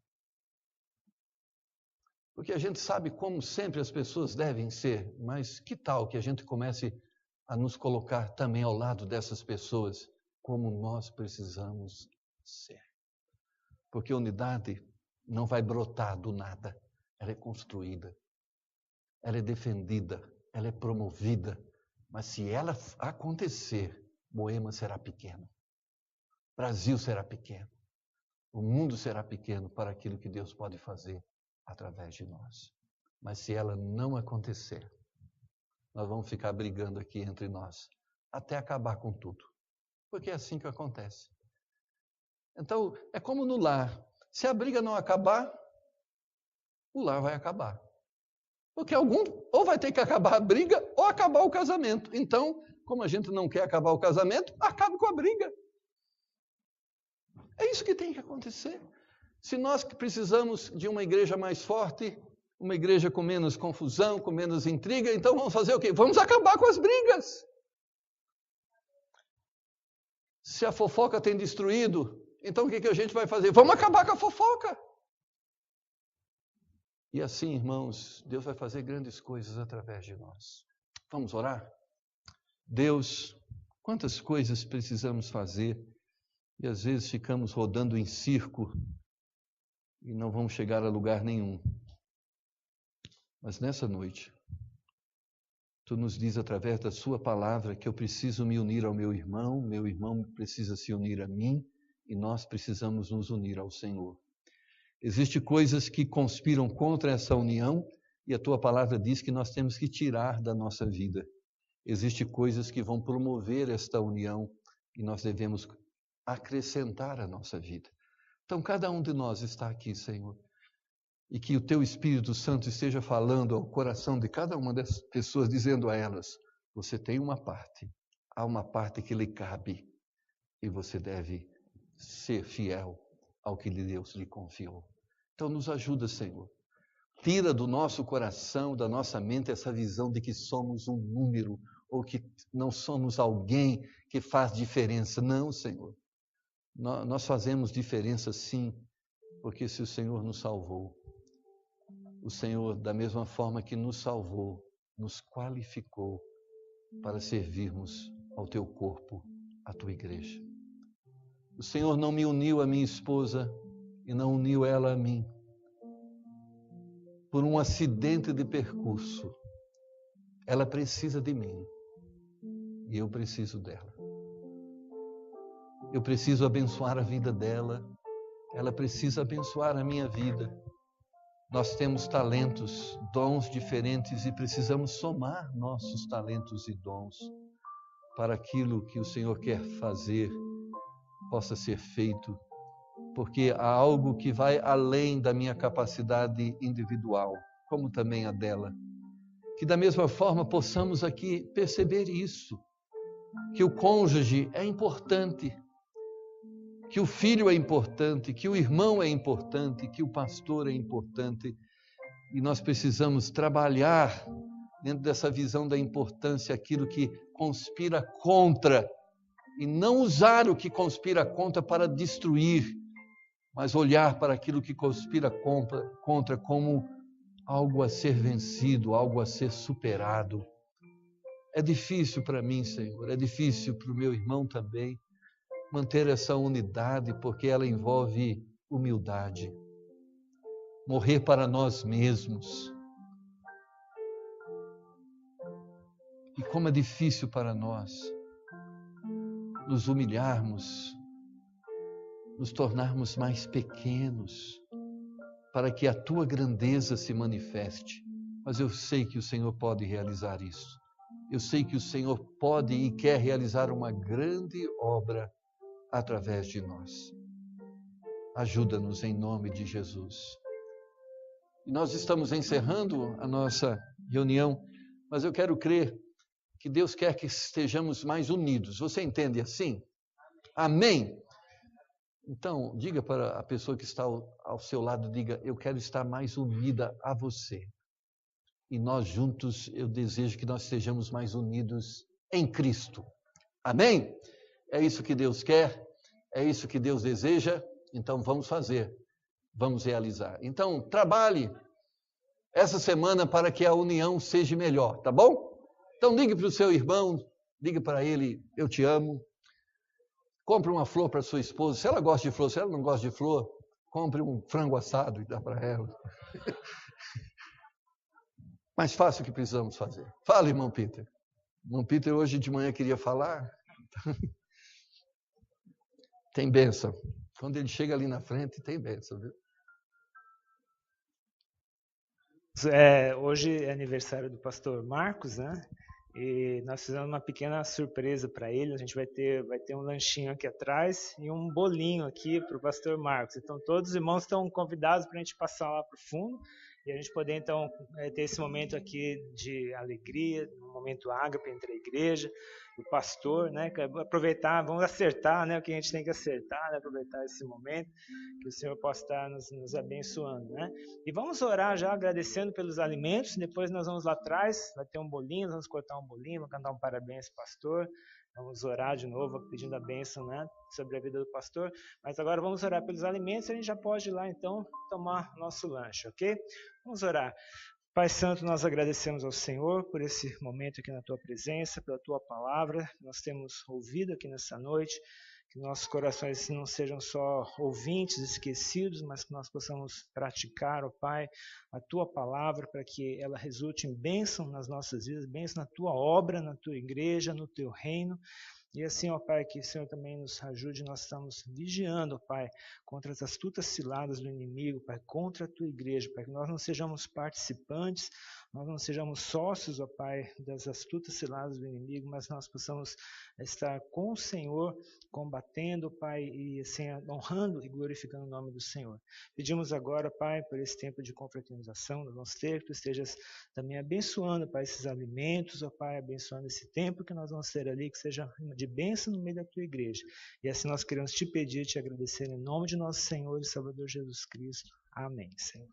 Speaker 1: Porque a gente sabe como sempre as pessoas devem ser, mas que tal que a gente comece a nos colocar também ao lado dessas pessoas como nós precisamos ser? Porque a unidade não vai brotar do nada, ela é construída. Ela é defendida, ela é promovida, mas se ela acontecer, Moema será pequeno, Brasil será pequeno, o mundo será pequeno para aquilo que Deus pode fazer através de nós. Mas se ela não acontecer, nós vamos ficar brigando aqui entre nós, até acabar com tudo, porque é assim que acontece. Então, é como no lar, se a briga não acabar, o lar vai acabar. Porque ou vai ter que acabar a briga ou acabar o casamento. Então, como a gente não quer acabar o casamento, acabe com a briga. É isso que tem que acontecer. Se nós precisamos de uma igreja mais forte, uma igreja com menos confusão, com menos intriga, então vamos fazer o quê? Vamos acabar com as brigas. Se a fofoca tem destruído, então o que a gente vai fazer? Vamos acabar com a fofoca. E assim, irmãos, Deus vai fazer grandes coisas através de nós. Vamos orar? Deus, quantas coisas precisamos fazer e às vezes ficamos rodando em circo e não vamos chegar a lugar nenhum. Mas nessa noite, Tu nos diz através da sua palavra que eu preciso me unir ao meu irmão precisa se unir a mim e nós precisamos nos unir ao Senhor. Existem coisas que conspiram contra essa união e a tua palavra diz que nós temos que tirar da nossa vida. Existem coisas que vão promover esta união e nós devemos acrescentar à nossa vida. Então, cada um de nós está aqui, Senhor, e que o Teu Espírito Santo esteja falando ao coração de cada uma dessas pessoas, dizendo a elas, você tem uma parte, há uma parte que lhe cabe e você deve ser fiel ao que Deus lhe confiou. Então, nos ajuda, Senhor. Tira do nosso coração, da nossa mente, essa visão de que somos um número ou que não somos alguém que faz diferença. Não, Senhor. Nós fazemos diferença sim, porque se o Senhor nos salvou, o Senhor, da mesma forma que nos salvou, nos qualificou para servirmos ao Teu corpo, à Tua igreja. O Senhor não me uniu à minha esposa e não uniu ela a mim por um acidente de percurso. Ela precisa de mim e eu preciso dela. Eu preciso abençoar a vida dela, ela precisa abençoar a minha vida. Nós temos talentos, dons diferentes e precisamos somar nossos talentos e dons para aquilo que o Senhor quer fazer possa ser feito, porque há algo que vai além da minha capacidade individual, como também a dela. Que da mesma forma possamos aqui perceber isso, que o cônjuge é importante, que o filho é importante, que o irmão é importante, que o pastor é importante, e nós precisamos trabalhar dentro dessa visão da importância, aquilo que conspira contra, e não usar o que conspira contra para destruir, mas olhar para aquilo que conspira contra como algo a ser vencido, algo a ser superado. É difícil para mim, Senhor, é difícil para o meu irmão também, manter essa unidade, porque ela envolve humildade. Morrer para nós mesmos. E como é difícil para nós nos humilharmos, nos tornarmos mais pequenos, para que a Tua grandeza se manifeste. Mas eu sei que o Senhor pode realizar isso. Eu sei que o Senhor pode e quer realizar uma grande obra através de nós. Ajuda-nos em nome de Jesus. E nós estamos encerrando a nossa reunião, mas eu quero crer que Deus quer que estejamos mais unidos. Você entende assim? Amém? Então, diga para a pessoa que está ao seu lado, diga, eu quero estar mais unida a você. E nós juntos, eu desejo que nós estejamos mais unidos em Cristo. Amém? É isso que Deus quer, é isso que Deus deseja, então vamos fazer, vamos realizar. Então, trabalhe essa semana para que a união seja melhor, tá bom? Então, ligue para o seu irmão, ligue para ele, eu te amo. Compre uma flor para sua esposa, se ela gosta de flor, se ela não gosta de flor, compre um frango assado e dá para ela. Mas faça o que precisamos fazer. Fala, irmão Peter. Irmão Peter hoje de manhã queria falar. Tem bênção. Quando ele chega ali na frente, tem bênção, viu?
Speaker 2: Hoje é aniversário do pastor Marcos, né? E nós fizemos uma pequena surpresa para ele. A gente vai ter um lanchinho aqui atrás e um bolinho aqui para o pastor Marcos. Então todos os irmãos estão convidados para a gente passar lá para o fundo e a gente poder então ter esse momento aqui de alegria, um momento ágape entre a igreja e o pastor, né? Aproveitar, vamos acertar, né? O que a gente tem que acertar, né? Aproveitar esse momento, que o Senhor possa estar nos abençoando, né? E vamos orar já agradecendo pelos alimentos. Depois nós vamos lá atrás, vai ter um bolinho, vamos cortar um bolinho, vamos cantar um parabéns pastor. Vamos orar de novo, pedindo a bênção, né, sobre a vida do pastor. Mas agora vamos orar pelos alimentos, a gente já pode ir lá então tomar nosso lanche, ok? Vamos orar. Pai Santo, nós agradecemos ao Senhor por esse momento aqui na Tua presença, pela Tua palavra que nós temos ouvido aqui nessa noite. que nossos corações não sejam só ouvintes esquecidos, mas que nós possamos praticar, ó Pai, a Tua palavra para que ela resulte em bênção nas nossas vidas, bênção na Tua obra, na Tua igreja, no Teu reino. E assim, ó Pai, que o Senhor também nos ajude, nós estamos vigiando, ó Pai, contra as astutas ciladas do inimigo, Pai, contra a Tua igreja, Pai, que nós não sejamos participantes, nós não sejamos sócios, ó Pai, das astutas ciladas do inimigo, mas nós possamos estar com o Senhor, combatendo, Pai, e assim, honrando e glorificando o nome do Senhor. Pedimos agora, Pai, por esse tempo de confraternização, nós vamos ter, que Tu estejas também abençoando, Pai, esses alimentos, ó Pai, abençoando esse tempo que nós vamos ter ali, que seja de bênção no meio da Tua igreja. E assim nós queremos Te pedir, Te agradecer em nome de nosso Senhor e Salvador Jesus Cristo. Amém, Senhor.